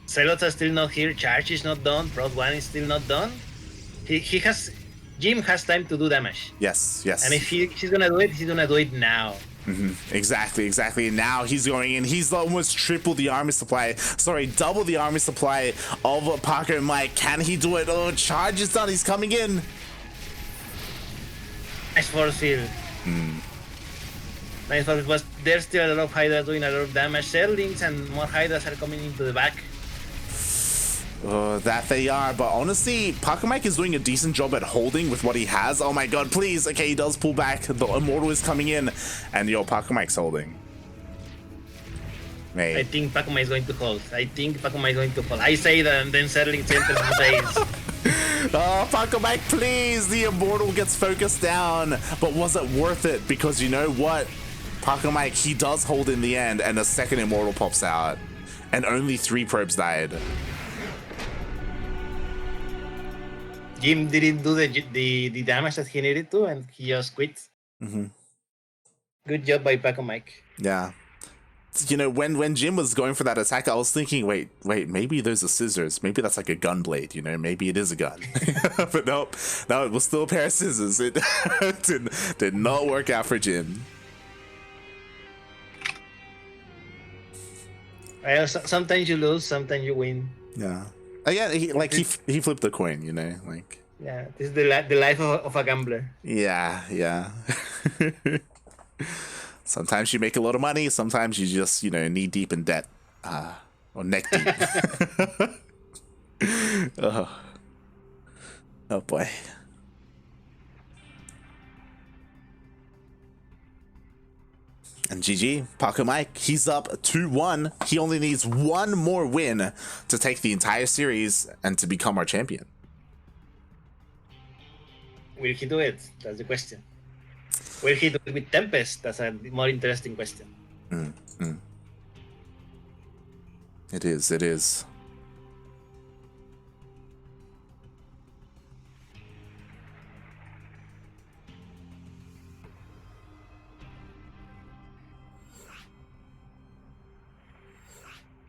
Zealots are still not here. Charge is not done. Prod 1 is still not done. Jim has time to do damage. Yes. And if he's gonna do it, he's gonna do it now. Exactly. Now he's going in. He's almost tripled the army supply. Sorry, double the army supply of Pacomike. Can he do it? Oh, charge is done. He's coming in. Nice force field. Nice force, but there's still a lot of Hydras doing a lot of damage. Serlings and more Hydras are coming into the back. That they are, but honestly, Pacomike is doing a decent job at holding with what he has. Oh my god, please. Okay, he does pull back. The Immortal is coming in, and Pacomike's holding. Mate. I think Pacomike is going to hold. I say that, and then Serling enters and says... Oh, Pacomike, please! The Immortal gets focused down. But was it worth it? Because you know what? Pacomike, he does hold in the end, and a second Immortal pops out. And only 3 probes died. Jim didn't do the damage that he needed to, and he just quit. Good job by Pacomike. Yeah. You know, when Jim was going for that attack, I was thinking, wait, maybe those are scissors. Maybe that's like a gun blade, you know? Maybe it is a gun. But nope. No, it was still a pair of scissors. It did not work out for Jim. Well, sometimes you lose, sometimes you win. Yeah. Again, he flipped the coin, you know, like. Yeah, this is the life of a gambler. Yeah. Sometimes you make a lot of money. Sometimes you just, you know, knee deep in debt, or neck deep. Oh boy. And GG, Pacomike, he's up 2-1. He only needs one more win to take the entire series and to become our champion. Will he do it? That's the question. Will he do it with Tempest? That's a more interesting question. It is.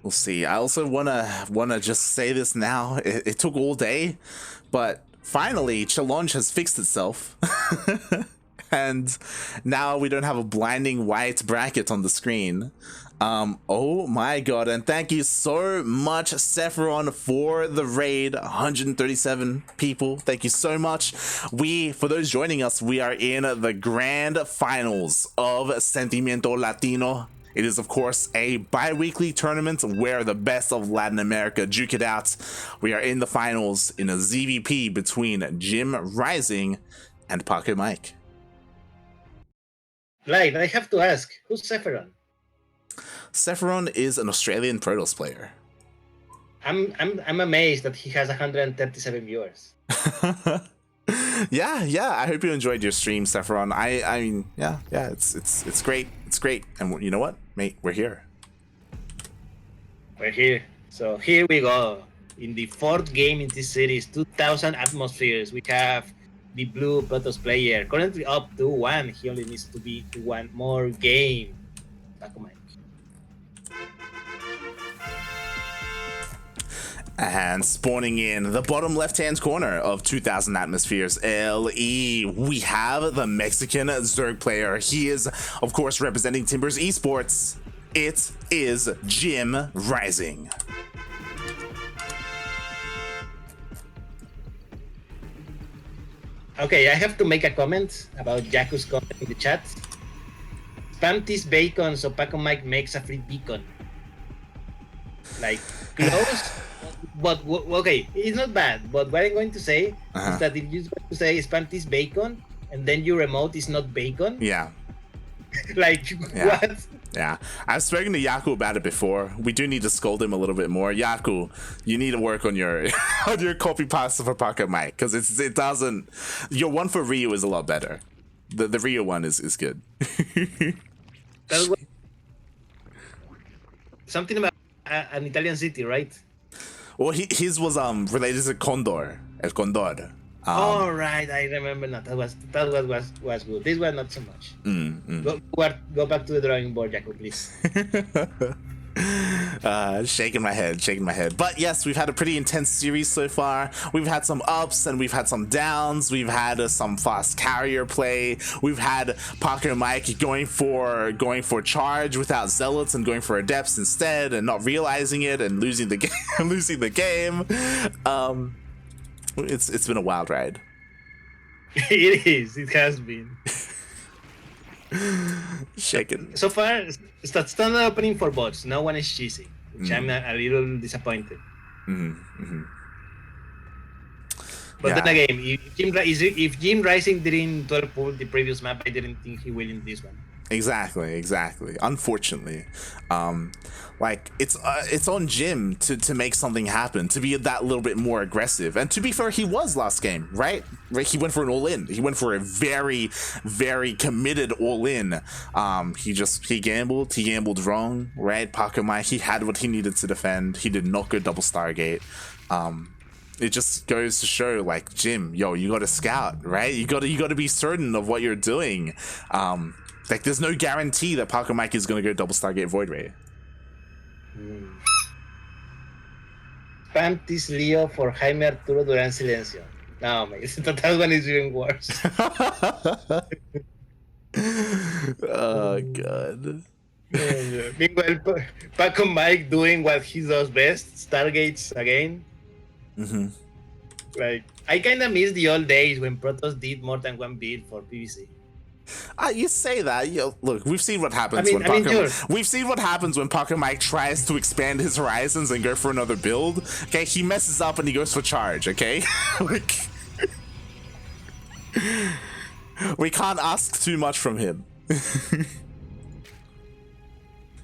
We'll see. I also wanna just say this now. It took all day, but finally, Challenge has fixed itself. And now we don't have a blinding white bracket on the screen. Oh my god, and thank you so much, Sephiron, for the raid. 137 people, thank you so much. For those joining us, we are in the grand finals of Sentimiento Latino. It is, of course, a bi-weekly tournament where the best of Latin America duke it out. We are in the finals in a ZvP between JimRising and Pacomike. Right, I have to ask, who's Sephiron? Sephiron is an Australian Protoss player. I'm amazed that he has 137 viewers. Yeah. I hope you enjoyed your stream, Sephiron. I mean, yeah. It's great. It's great. And you know what, mate? We're here. We're here. So here we go. In the fourth game in this series, 2,000 atmospheres. We have the blue Protoss player currently up 2-1. He only needs to be to one more game. Pacomike. And spawning in the bottom left-hand corner of 2,000 atmospheres, LE, we have the Mexican Zerg player. He is, of course, representing Timbers Esports. It is JimRising. Okay, I have to make a comment about Jaku's comment in the chat. Spam this bacon so Pacomike makes a free beacon. Like, close, but okay, it's not bad. But what I'm going to say is that if you're going to say spam this bacon and then your remote is not bacon. Yeah. Like, yeah. What? Yeah. I've spoken to Yaku about it before. We do need to scold him a little bit more. Yaku, you need to work on your on your copy pasta for Pacomike, because it doesn't. Your one for Ryu is a lot better. The Ryu one is good. That's what, something about an Italian city, right? Well, his was related to Condor, El Condor. Oh right, I remember now. That was good. This one not so much. Go back to the drawing board, Jaco, please. Shaking my head. But yes, we've had a pretty intense series so far. We've had some ups and we've had some downs. We've had some fast carrier play. We've had Pacomike going for charge without zealots and going for adepts instead, and not realizing it and losing the game. It's been a wild ride. It is. It has been. Shaken. So far, standard opening for bots. No one is cheesy, which I'm a little disappointed. But then again, if JimRising didn't 12 pull the previous map, I didn't think he will in this one. Exactly. Unfortunately, like it's on Jim to make something happen, to be that little bit more aggressive. And to be fair, he was last game, right? He went for an all-in. He went for a very, very committed all-in. He gambled wrong, right? Pacomike, he had what he needed to defend. He did not go double Stargate. It just goes to show, like, Jim, yo, you got to scout, right? You got to be certain of what you're doing. Like, there's no guarantee that Pacomike is going to go double Stargate Void Ray. Spam this Leo for Jaime Arturo Duran Silencio. No, man, that one is even worse. Oh, God. Meanwhile, Pacomike doing what he does best, Stargates again. Like, I kind of miss the old days when Protoss did more than one build for PvC. You say that. Look, we've seen what happens we've seen what happens when Pacomike tries to expand his horizons and go for another build. Okay, he messes up and he goes for charge. Okay, like, we can't ask too much from him.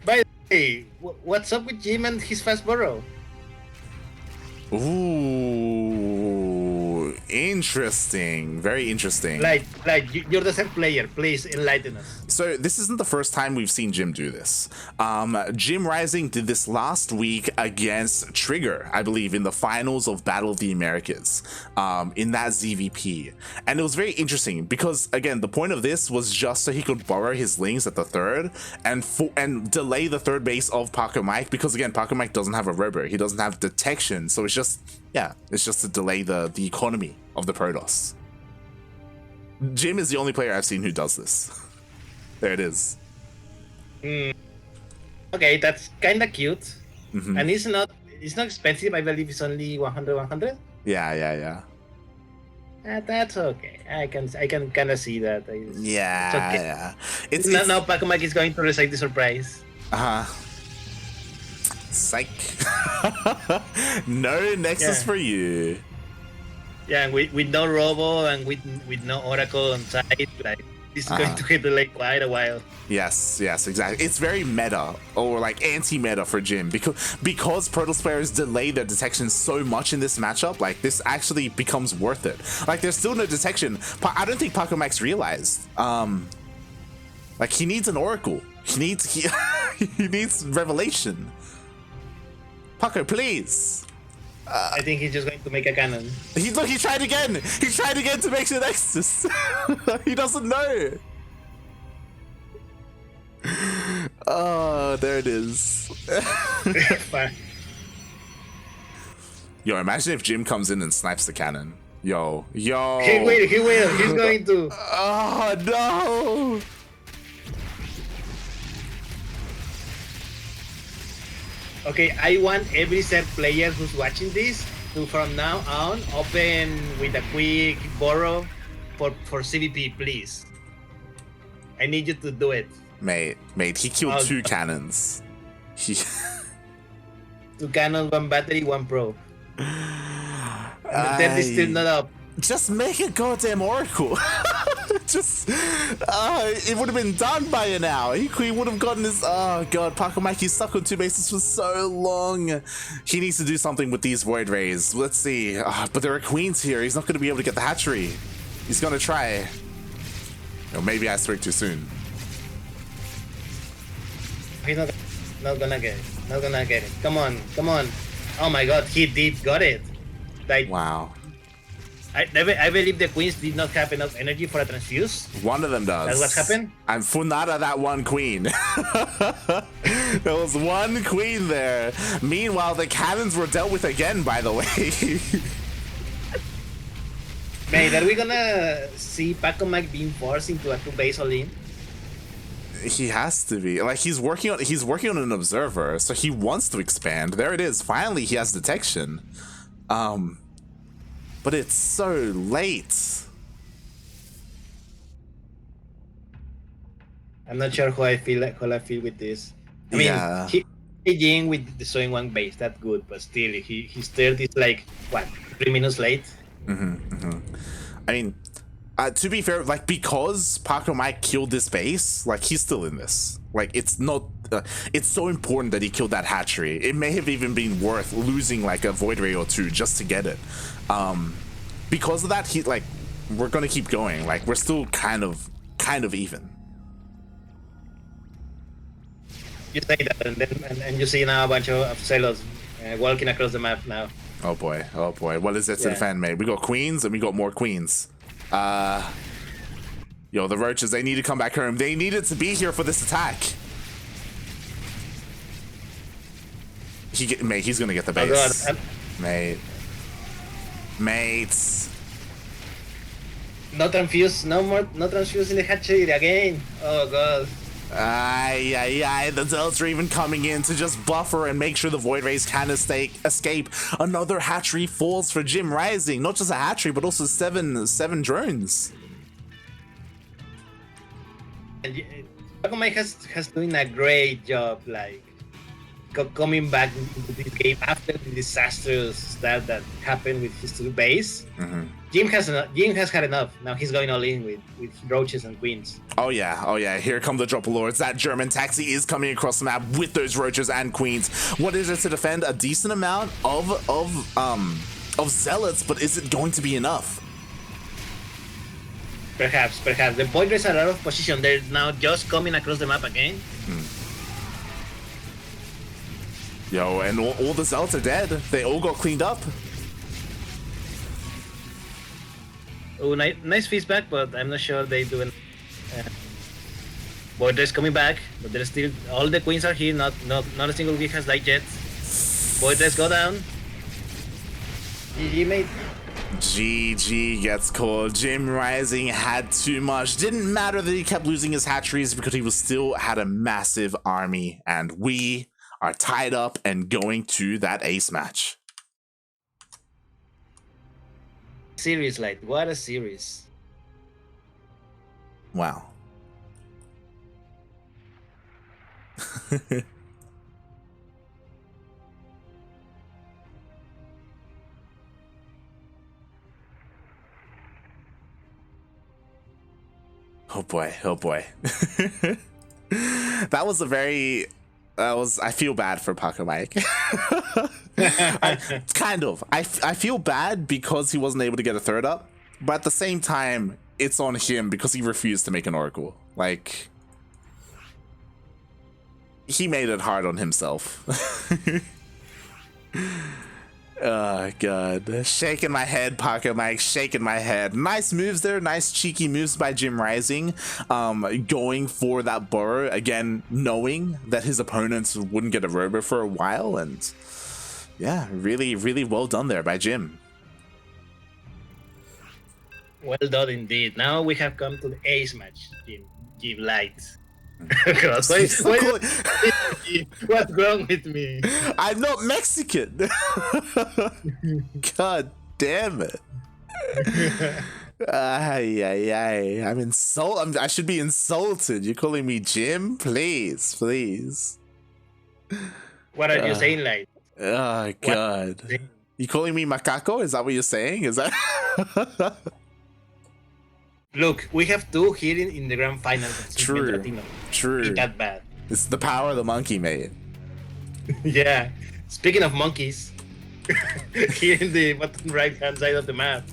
By the way, what's up with Jim and his fast burrow? Ooh, interesting. Very interesting. Like you're the same player. Please enlighten us. So this isn't the first time we've seen Jim do this. JimRising did this last week against Trigger, I believe, in the finals of Battle of the Americas, in that ZvP. And it was very interesting because, again, the point of this was just so he could borrow his Lings at the third and delay the third base of Pacomike, because, again, Pacomike doesn't have a robo. He doesn't have detection. So it's just to delay the economy of the Protoss. Jim is the only player I've seen who does this. There it is. Okay, that's kind of cute. And it's not expensive. I believe it's only 100. Yeah. That's okay. I can kind of see that. It's okay. Yeah. It's now Pacomike is going to recite the surprise. Psych. No Nexus for you. Yeah, and with no Robo and with no Oracle on site, like this is going to get like quite a while. Yes, exactly. It's very meta, or like anti-meta for Jim, because Protoss players delay their detection so much in this matchup. Like this actually becomes worth it. Like there's still no detection. I don't think Pacomike's realized. Like he needs an Oracle. He needs Revelation. Paco, please. I think he's just going to make a cannon. He tried again. He tried again to make the Nexus. He doesn't know. Oh, there it is. Yo, imagine if Jim comes in and snipes the cannon. Yo. He will. He's going to. Oh no. Okay, I want every set player who's watching this to from now on open with a quick borrow for ZvP, please. I need you to do it. Mate, he killed 2 cannons. 2 cannons, 1 battery, 1 pro. And the 10 is still not up. Just make a goddamn Oracle. It would have been done by now. He would have gotten his. Oh god, Pacomike, he's stuck on 2 bases for so long. He needs to do something with these Void Rays. Let's see. But there are queens here. He's not going to be able to get the hatchery. He's going to try. Or maybe I spoke too soon. He's not gonna get it. Not gonna get it. Come on. Oh my god, he did got it. Like, wow. I believe the queens did not have enough energy for a transfuse. One of them does. That's what happened? I'm Funada that one queen. There was 1 queen there. Meanwhile, the cannons were dealt with again, by the way. Mate, are we gonna see Pacomike being forced into a 2-base all-in? He has to be. Like he's working on an observer, so he wants to expand. There it is. Finally, he has detection. But it's so late. I'm not sure how I feel with this. I mean, Jim with destroying 1 base, that's good, but still, his third is like what, 3 minutes late. I mean, to be fair, like because Pacomike killed this base, like he's still in this. Like it's not. It's so important that he killed that hatchery. It may have even been worth losing like a Void Ray or 2 just to get it. Because of that, we're gonna keep going. Like we're still kind of even. You say that, and you see now a bunch of Celos walking across the map now. Oh boy. What is it to defend, mate? We got queens and we got more queens. Yo, the roaches, they need to come back home. They needed to be here for this attack. Mate, he's gonna get the base. Oh God. Mates. No transfuse in the hatchery again. Oh god. The Delts are even coming in to just buffer and make sure the Void Rays can escape. Another hatchery falls for JimRising. Not just a hatchery, but also seven drones. And Pacomike has doing a great job, like coming back into this game after the disastrous start that happened with his 2 base. Jim has had enough. Now he's going all in with roaches and queens. Oh yeah. Here come the Drop Lords. That German taxi is coming across the map with those roaches and queens. What is it to defend? A decent amount of zealots, but is it going to be enough? Perhaps. The Void Rays are out of position. They're now just coming across the map again. Yo, and all the zealots are dead. They all got cleaned up. Oh, nice feedback, but I'm not sure they do. Void Rays coming back, but there's still all the queens are here. Not a single geek has died yet. Void Rays go down. GG, mate. GG gets called. JimRising had too much. Didn't matter that he kept losing his hatcheries because he was still had a massive army. And we are tied up and going to that ace match. Series, like, what a series. Wow. Oh boy, oh boy. That was a very... I feel bad for Pacomike. Kind of. I feel bad because he wasn't able to get a third up, but at the same time, it's on him because he refused to make an Oracle. Like, he made it hard on himself. Oh god, shaking my head, Pacomike, shaking my head. Nice moves there, nice cheeky moves by JimRising, going for that burrow again, knowing that his opponents wouldn't get a robo for a while, and yeah, really well done there by Jim. Well done indeed. Now we have come to the ace match, Jim Light. God, what's wrong with me? I'm not Mexican. God damn it. I'm insulted. I should be insulted. You're calling me Jim? Please. What are you saying, Light? Oh god. You calling me macaco? Is that what you're saying? Is that Look, we have two here in the grand final. True. Ain't that bad. It's the power of the monkey, mate. Yeah. Speaking of monkeys, here in the bottom right hand side of the map,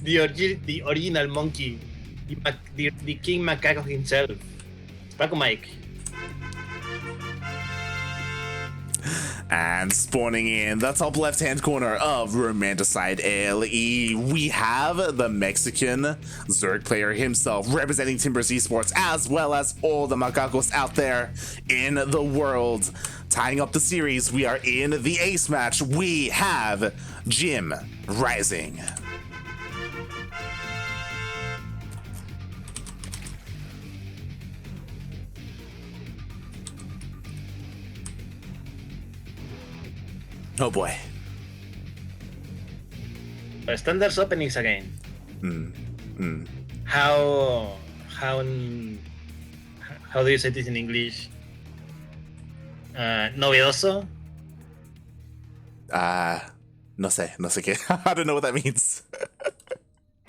the original monkey, the King Macaco himself, Pacomike. And spawning in the top left-hand corner of Romanticide LE, we have the Mexican Zerg player himself, representing Timbers Esports, as well as all the macacos out there in the world. Tying up the series, we are in the ace match. We have JimRising. Oh boy. Standards openings again. How do you say this in English? Novedoso? No sé qué. I don't know what that means.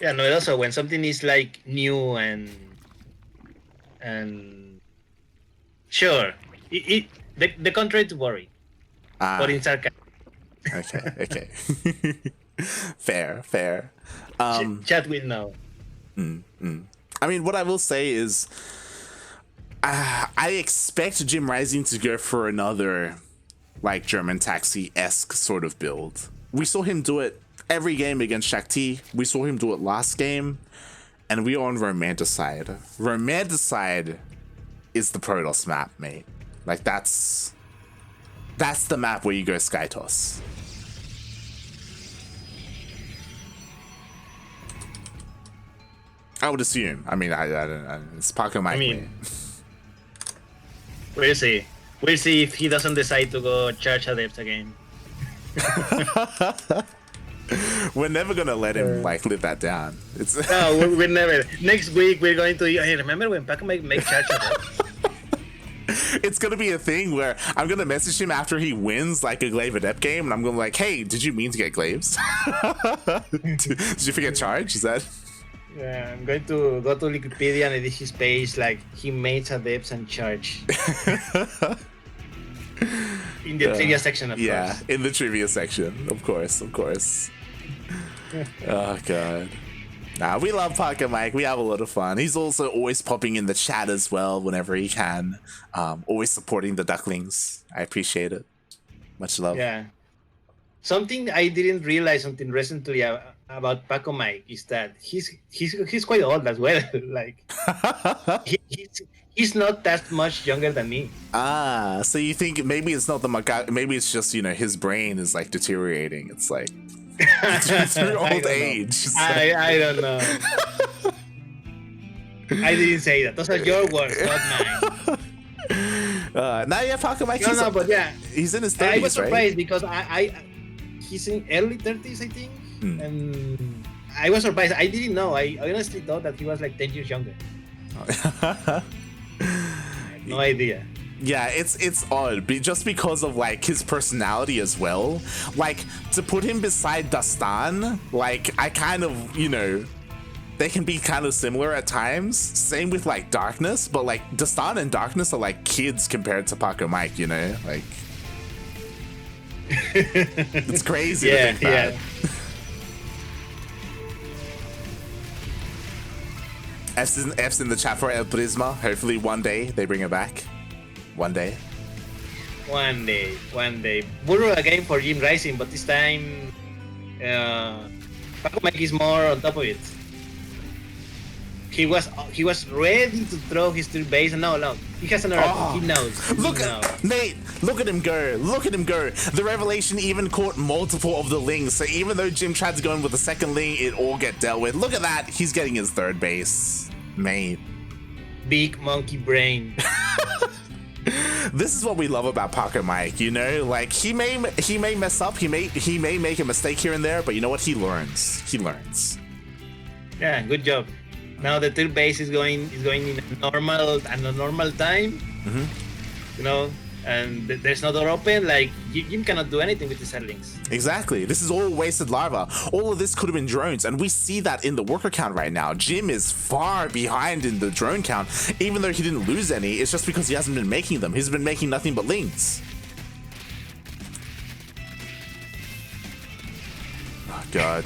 Yeah, novedoso, when something is like new and sure. The contrary to worry. But in sarcasm. Okay. Fair. Chat will know. I mean, what I will say is, I expect JimRising to go for another, like, German Taxi-esque sort of build. We saw him do it every game against Shakti. We saw him do it last game, and we are on Romanticide. Romanticide is the Protoss map, mate. Like, that's the map where you go Skytoss. I would assume. I mean, I don't know. It's Pacomike. I mean, we'll see. We'll see if he doesn't decide to go charge Adepts again. We're never gonna let him like live that down. It's no, we're never. Next week we're going to. Hey, remember when Pacomike make charge Adepts? It's gonna be a thing where I'm gonna message him after he wins like a Glaive Adept game, and I'm gonna be like, "Hey, did you mean to get Glaives? Did you forget charge?" Is that? Yeah, I'm going to go to Wikipedia and edit his page like he made Adepts and charge. In the trivia section, of course. Yeah, in the trivia section, of course. Oh god. Nah, we love Pacomike. We have a lot of fun. He's also always popping in the chat as well whenever he can. Always supporting the Ducklings. I appreciate it. Much love. Yeah. Something I didn't realize until recently about Pacomike is that he's quite old as well. Like he's not that much younger than me. So you think maybe it's not the macaque, maybe it's just, you know, his brain is like deteriorating. It's like through old age. So. I don't know. I didn't say that. Those are your words, not mine. Now yeah, Pacomike. No, but yeah, he's in his 30s, I was surprised right? because he's in early 30s, I think, and I was surprised. I didn't know. I honestly thought that he was like 10 years younger. No idea. Yeah, it's odd, just because of like his personality as well. Like to put him beside Dastan, like I kind of, you know, they can be kind of similar at times. Same with like Darkness, but like Dastan and Darkness are like kids compared to Pacomike, you know, like it's crazy to think that. F's in the chat for El Prisma. Hopefully one day they bring it back. One day. Burrow again for JimRising, but this time Pacomike is more on top of it. He was ready to throw his third base, and no, he has an oracle. He knows. Nate, look at him go. Look at him go. The Revelation even caught multiple of the Lings, so even though Jim tried to go in with the second Ling, it all get dealt with. Look at that. He's getting his third base. Mate. Big monkey brain. This is what we love about Pacomike, you know? Like he may mess up, he may make a mistake here and there, but you know what? He learns. Yeah, good job. Now the third base is going in a normal time. You know, and there's no door open. Like Jim cannot do anything with the settings. Exactly. This is all wasted larva. All of this could have been drones, and we see that in the worker count right now. Jim is far behind in the drone count, even though he didn't lose any. It's just because he hasn't been making them. He's been making nothing but Lings. Oh God.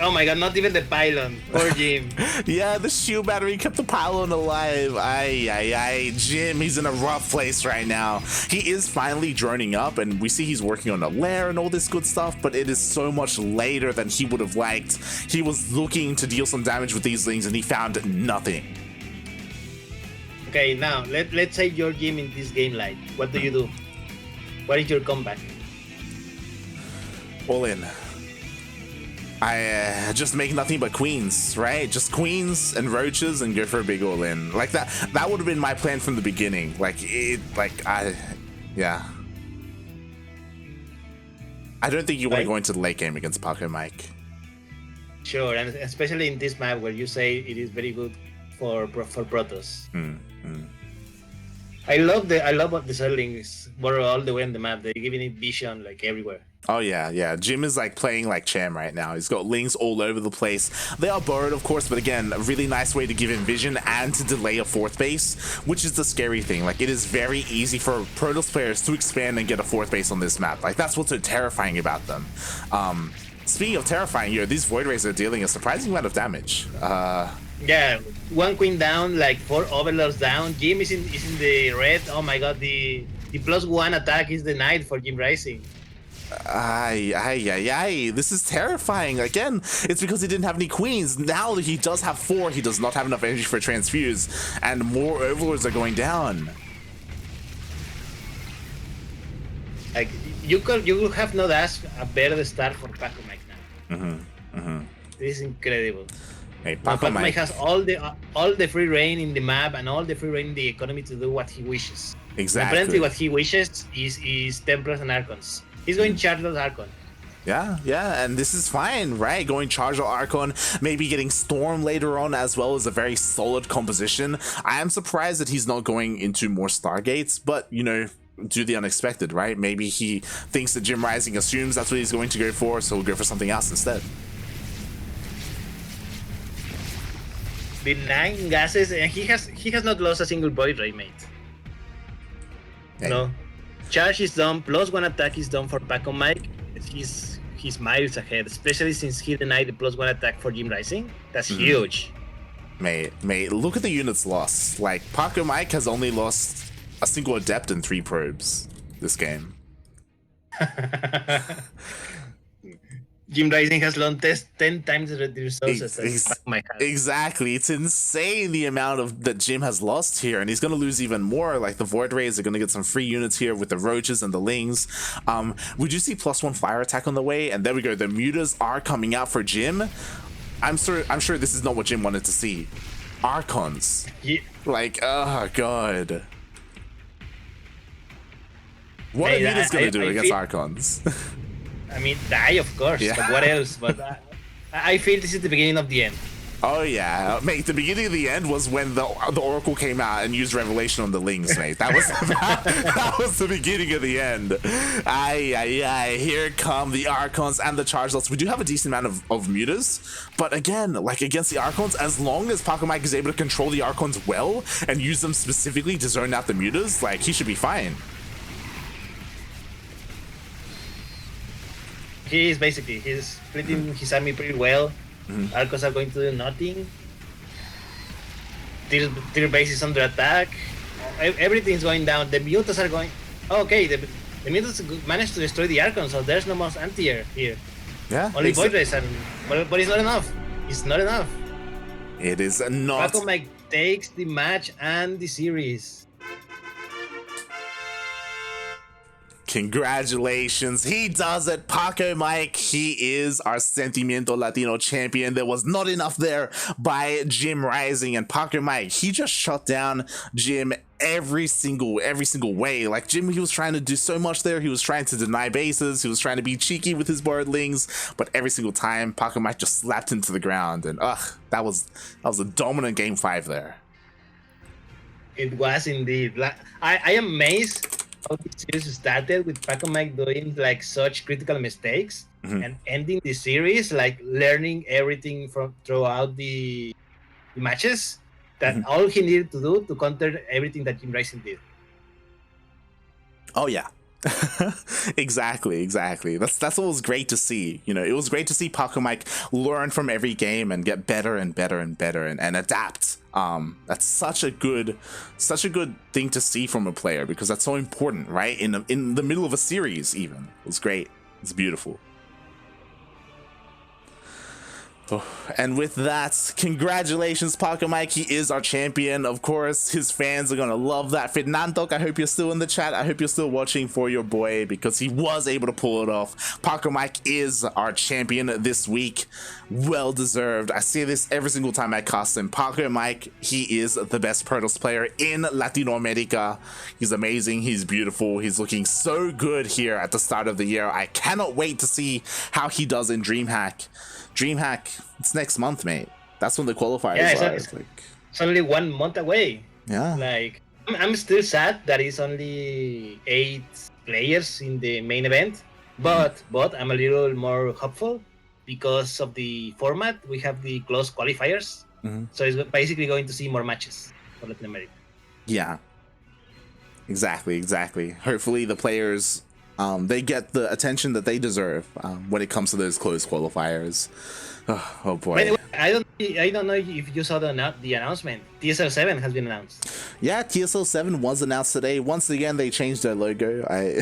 Oh my God, not even the pylon. Poor Jim. Yeah, the shield battery kept the pylon alive. Ay. Jim, he's in a rough place right now. He is finally droning up, and we see he's working on a lair and all this good stuff, but it is so much later than he would have liked. He was looking to deal some damage with these Lings, and he found nothing. Okay, now, let's say you're Jim in this game light. What do you do? What is your comeback? All in. I just make nothing but queens, right? Just queens and roaches and go for a big all-in. Like that would have been my plan from the beginning. Yeah. I don't think you want to go into the late game against Pacomike. Sure, and especially in this map where you say it is very good for Protoss. I love what the Zerlings were all the way on the map. They're giving it vision like everywhere. Oh yeah. Jim is like playing like Cham right now. He's got Lings all over the place. They are borrowed, of course, but again, a really nice way to give him vision and to delay a fourth base, which is the scary thing. Like, it is very easy for Protoss players to expand and get a fourth base on this map. Like, that's what's so terrifying about them. Speaking of terrifying here, these Void Rays are dealing a surprising amount of damage. Yeah, one queen down, like 4 overlords down. Jim is in the red. Oh my God, the +1 attack is denied for JimRising. This is terrifying. Again, it's because he didn't have any queens. Now that he does have 4, he does not have enough energy for transfuse, and more overlords are going down. Like, you could have not asked a better start for Pacomike now. This is incredible. Hey, Pacomike has all the free reign in the map and all the free reign in the economy to do what he wishes. Exactly. Apparently, what he wishes is Templars and Archons. He's going to charge those Archon. Yeah, and this is fine, right? Going charge or Archon, maybe getting Storm later on, as well as a very solid composition. I am surprised that he's not going into more Stargates, but, you know, do the unexpected, right? Maybe he thinks that JimRising assumes that's what he's going to go for, so he'll go for something else instead. The 9 gases, and he has not lost a single Void Ray, mate. Hey. No. Charge is done, +1 attack is done for Pacomike. He's miles ahead, especially since he denied the +1 attack for JimRising. That's huge. Mate, look at the units lost. Like, Pacomike has only lost a single Adept and 3 probes this game. JimRising has lost 10 times the resources that Pacomike has. Exactly. It's insane the amount of that Jim has lost here, and he's going to lose even more. Like the Void Rays are going to get some free units here with the Roaches and the Lings. We do see +1 fire attack on the way, and there we go. The Mutas are coming out for Jim. I'm sure this is not what Jim wanted to see. Archons. Yeah. Like, oh god. What are Muta's going to do against Archons? I mean, die, of course. Yeah. But what else? But I feel this is the beginning of the end. Oh yeah, mate. The beginning of the end was when the Oracle came out and used Revelation on the Lings, mate. That was that was the beginning of the end. Aye. Here come the Archons and the charge lots. We do have a decent amount of Mutas, but again, like against the Archons, as long as Pacomike is able to control the Archons well and use them specifically to zone out the Mutas, like he should be fine. He's splitting his army pretty well. Archons are going to do nothing. Their base is under attack. Everything's going down. The Mutas are going. Okay, the Mutas managed to destroy the Archons, so there's no more anti-air here. Yeah. Only Void Rays, but it's not enough. It's not enough. It is not. Pacomike takes the match and the series. Congratulations, he does it. Pacomike, he is our Sentimiento Latino champion. There was not enough there by JimRising, and Pacomike, he just shut down Jim every single way. Like Jim, he was trying to do so much there. He was trying to deny bases, he was trying to be cheeky with his Lings, but every single time Pacomike just slapped into the ground, and that was a dominant game 5 there. It was indeed. I am amazed how the series started with Pacomike doing like such critical mistakes and ending the series like learning everything from throughout the matches that all he needed to do to counter everything that JimRising did. Oh yeah. exactly. That's what was great to see. You know, it was great to see Pacomike learn from every game and get better and adapt. That's such a good thing to see from a player, because that's so important, right? In the middle of a series, even. It was great. It's beautiful. Oh, and with that, congratulations, Pacomike. He is our champion. Of course, his fans are gonna love that. Fernando, I hope you're still in the chat. I hope you're still watching for your boy, because he was able to pull it off. Pacomike is our champion this week. Well deserved. I say this every single time I cast him. Pacomike, he is the best Protoss player in Latino America. He's amazing. He's beautiful. He's looking so good here at the start of the year. I cannot wait to see how he does in DreamHack. DreamHack, it's next month, mate. That's when the qualifiers are. It's only 1 month away. Yeah. Like, I'm still sad that it's only 8 players in the main event, but I'm a little more hopeful because of the format. We have the close qualifiers, so it's basically going to see more matches for Latin America. Yeah. Exactly. Hopefully the players, they get the attention that they deserve when it comes to those close qualifiers. Oh boy. By the way, I don't know if you saw the announcement. TSL 7 has been announced. Yeah, TSL 7 was announced today. Once again, they changed their logo. I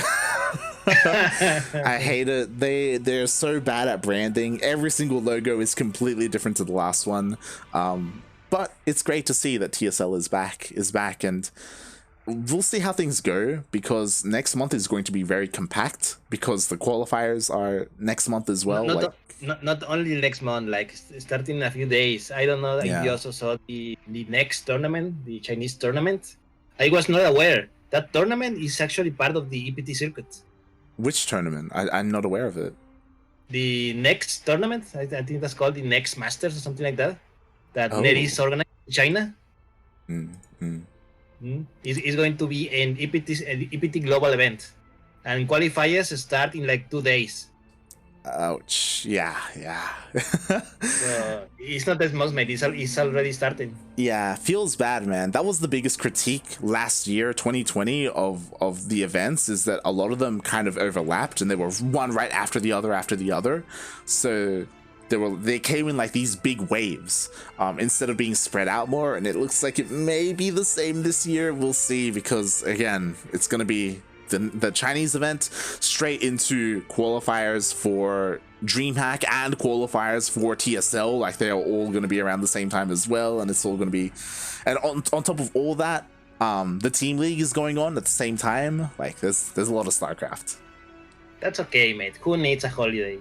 hate it. They're so bad at branding. Every single logo is completely different to the last one. But it's great to see that TSL is back, and we'll see how things go, because next month is going to be very compact, because the qualifiers are next month as well. Not only next month, like starting in a few days. I don't know if you also saw the next tournament, the Chinese tournament. I was not aware that tournament is actually part of the EPT circuit. Which tournament? I'm not aware of it. The next tournament, I think that's called the Next Masters or something like that. That NetEase organized in China. It's going to be an EPT global event, and qualifiers start in like 2 days. Ouch. Yeah. So it's not as much, mate. It's already started. Yeah, feels bad, man. That was the biggest critique last year, 2020, of the events, is that a lot of them kind of overlapped, and they were one right after the other. So they came in like these big waves instead of being spread out more, and it looks like it may be the same this year. We'll see, because again, it's gonna be the Chinese event straight into qualifiers for DreamHack and qualifiers for TSL. Like they are all going to be around the same time as well, and it's all going to be. And on top of all that, the Team League is going on at the same time. Like there's a lot of StarCraft. That's okay, mate. Who needs a holiday?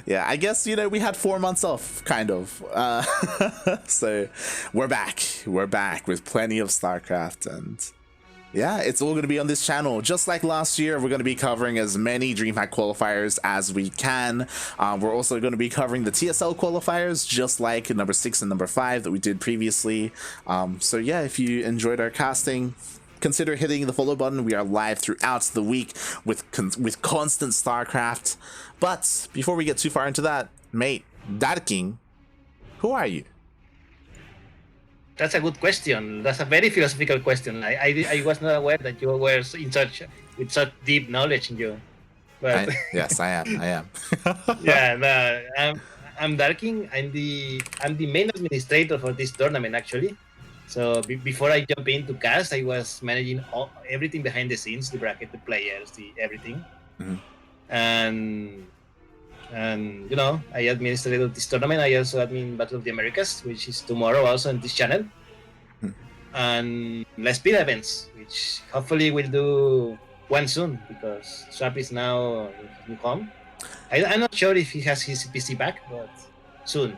Yeah, I guess, you know, we had 4 months off, kind of. So we're back with plenty of StarCraft, and yeah, it's all going to be on this channel. Just like last year, we're going to be covering as many DreamHack qualifiers as we can. We're also going to be covering the TSL qualifiers, just like number 6 and number 5 that we did previously. So yeah, if you enjoyed our casting, consider hitting the follow button. We are live throughout the week with constant StarCraft. But before we get too far into that, mate, Darking, who are you? That's a good question. That's a very philosophical question. I was not aware that you were with such deep knowledge in you. But yes, I am. Yeah, no, I'm Darking. I'm the main administrator for this tournament, actually. So before I jump into cast, I was managing everything behind the scenes, the bracket, the players, the everything. Mm-hmm. And you know, I administrated this tournament. I also admin Battle of the Americas, which is tomorrow also on this channel. Mm-hmm. And Let's Speed events, which hopefully we'll do one soon because Swap is now in his new home. I'm not sure if he has his PC back, but soon.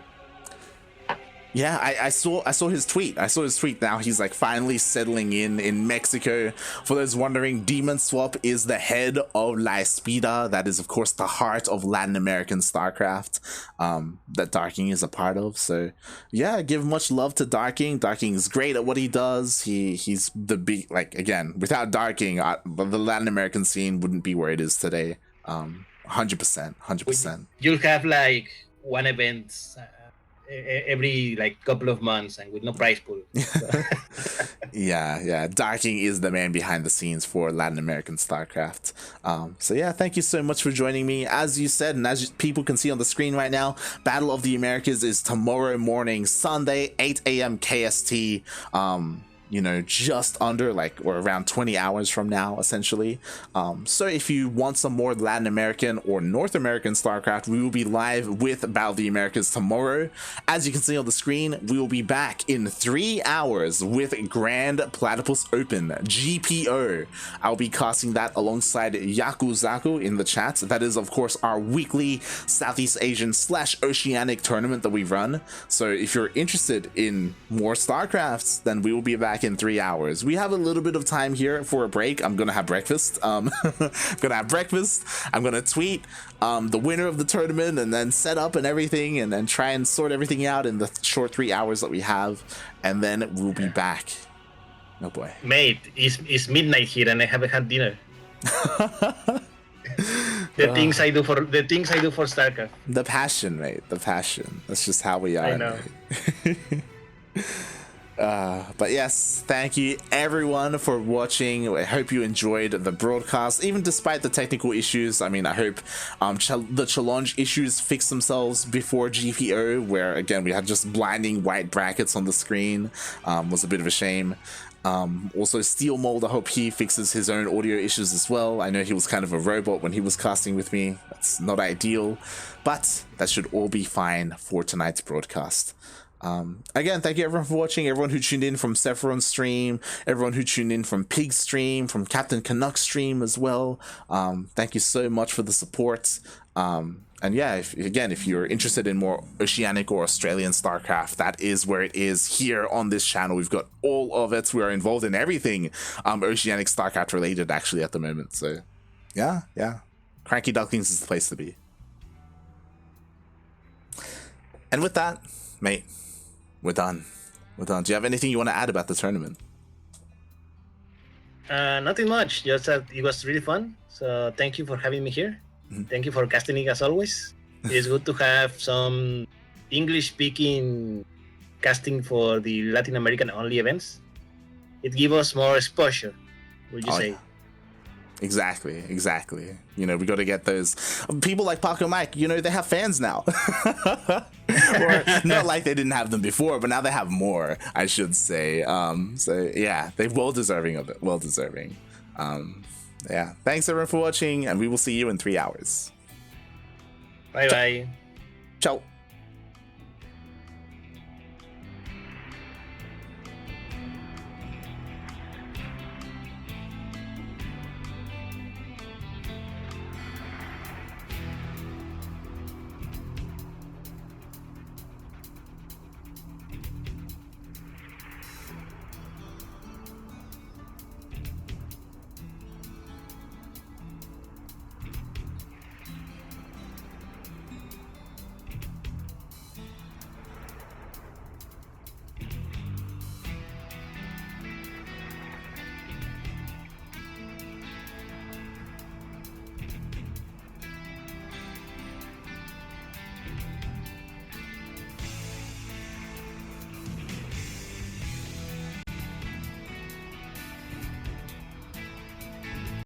Yeah, I saw his tweet. Now he's like finally settling in Mexico. For those wondering, Demon Swap is the head of La Espida. That is, of course, the heart of Latin American StarCraft that Darking is a part of. So yeah, give much love to Darking. Darking is great at what he does. He's the big, like, again, without Darking, the Latin American scene wouldn't be where it is today. 100%. You'll have like one event every like couple of months and with no prize pool. So. Yeah. Darking is the man behind the scenes for Latin American StarCraft. So yeah, thank you so much for joining me. As you said, and as people can see on the screen right now, Battle of the Americas is tomorrow morning, Sunday, 8 a.m. KST. You know, just under or around 20 hours from now, essentially. So if you want some more Latin American or North American StarCraft, we will be live with Battle of the Americas tomorrow. As you can see on the screen, we will be back in 3 hours with Grand Platypus Open, GPO. I'll be casting that alongside Yaku Zaku in the chat. That is, of course, our weekly Southeast Asian / Oceanic tournament that we run. So if you're interested in more StarCrafts, then we will be back in 3 hours. We have a little bit of time here for a break. I'm gonna have breakfast. I'm gonna tweet the winner of the tournament and then set up and everything, and then try and sort everything out in the short 3 hours that we have, and then we'll be back. Oh boy, mate, it's midnight here and I haven't had dinner. The things I do for StarCraft. The passion, mate. The passion. That's just how we are. I know. But yes, thank you everyone for watching. I hope you enjoyed the broadcast, even despite the technical issues. I mean, I hope the challenge issues fix themselves before GPO, where again we had just blinding white brackets on the screen. Was a bit of a shame. Also Steel Mold, I hope he fixes his own audio issues as well. I know he was kind of a robot when he was casting with me. That's not ideal, but that should all be fine for tonight's broadcast. Again, thank you everyone for watching, everyone who tuned in from Sephiron's stream, everyone who tuned in from Pig's stream, from Captain Canuck's stream as well. Thank you so much for the support. And yeah, if you're interested in more Oceanic or Australian StarCraft, that is where it is here on this channel. We've got all of it. We are involved in everything Oceanic StarCraft related actually at the moment. So yeah. CranKy Ducklings is the place to be. And with that, mate, we're done. Do you have anything you want to add about the tournament? Nothing much. Just that it was really fun. So thank you for having me here. Mm-hmm. Thank you for casting as always. It's good to have some English-speaking casting for the Latin American only events. It gives us more exposure, would you say? Yeah. Exactly. You know, we got to get those people like Pacomike. You know, they have fans now. Or not like they didn't have them before, but now they have more, I should say. So yeah, they're well deserving of it. Yeah. Thanks everyone for watching, and we will see you in 3 hours. Bye bye. Ciao.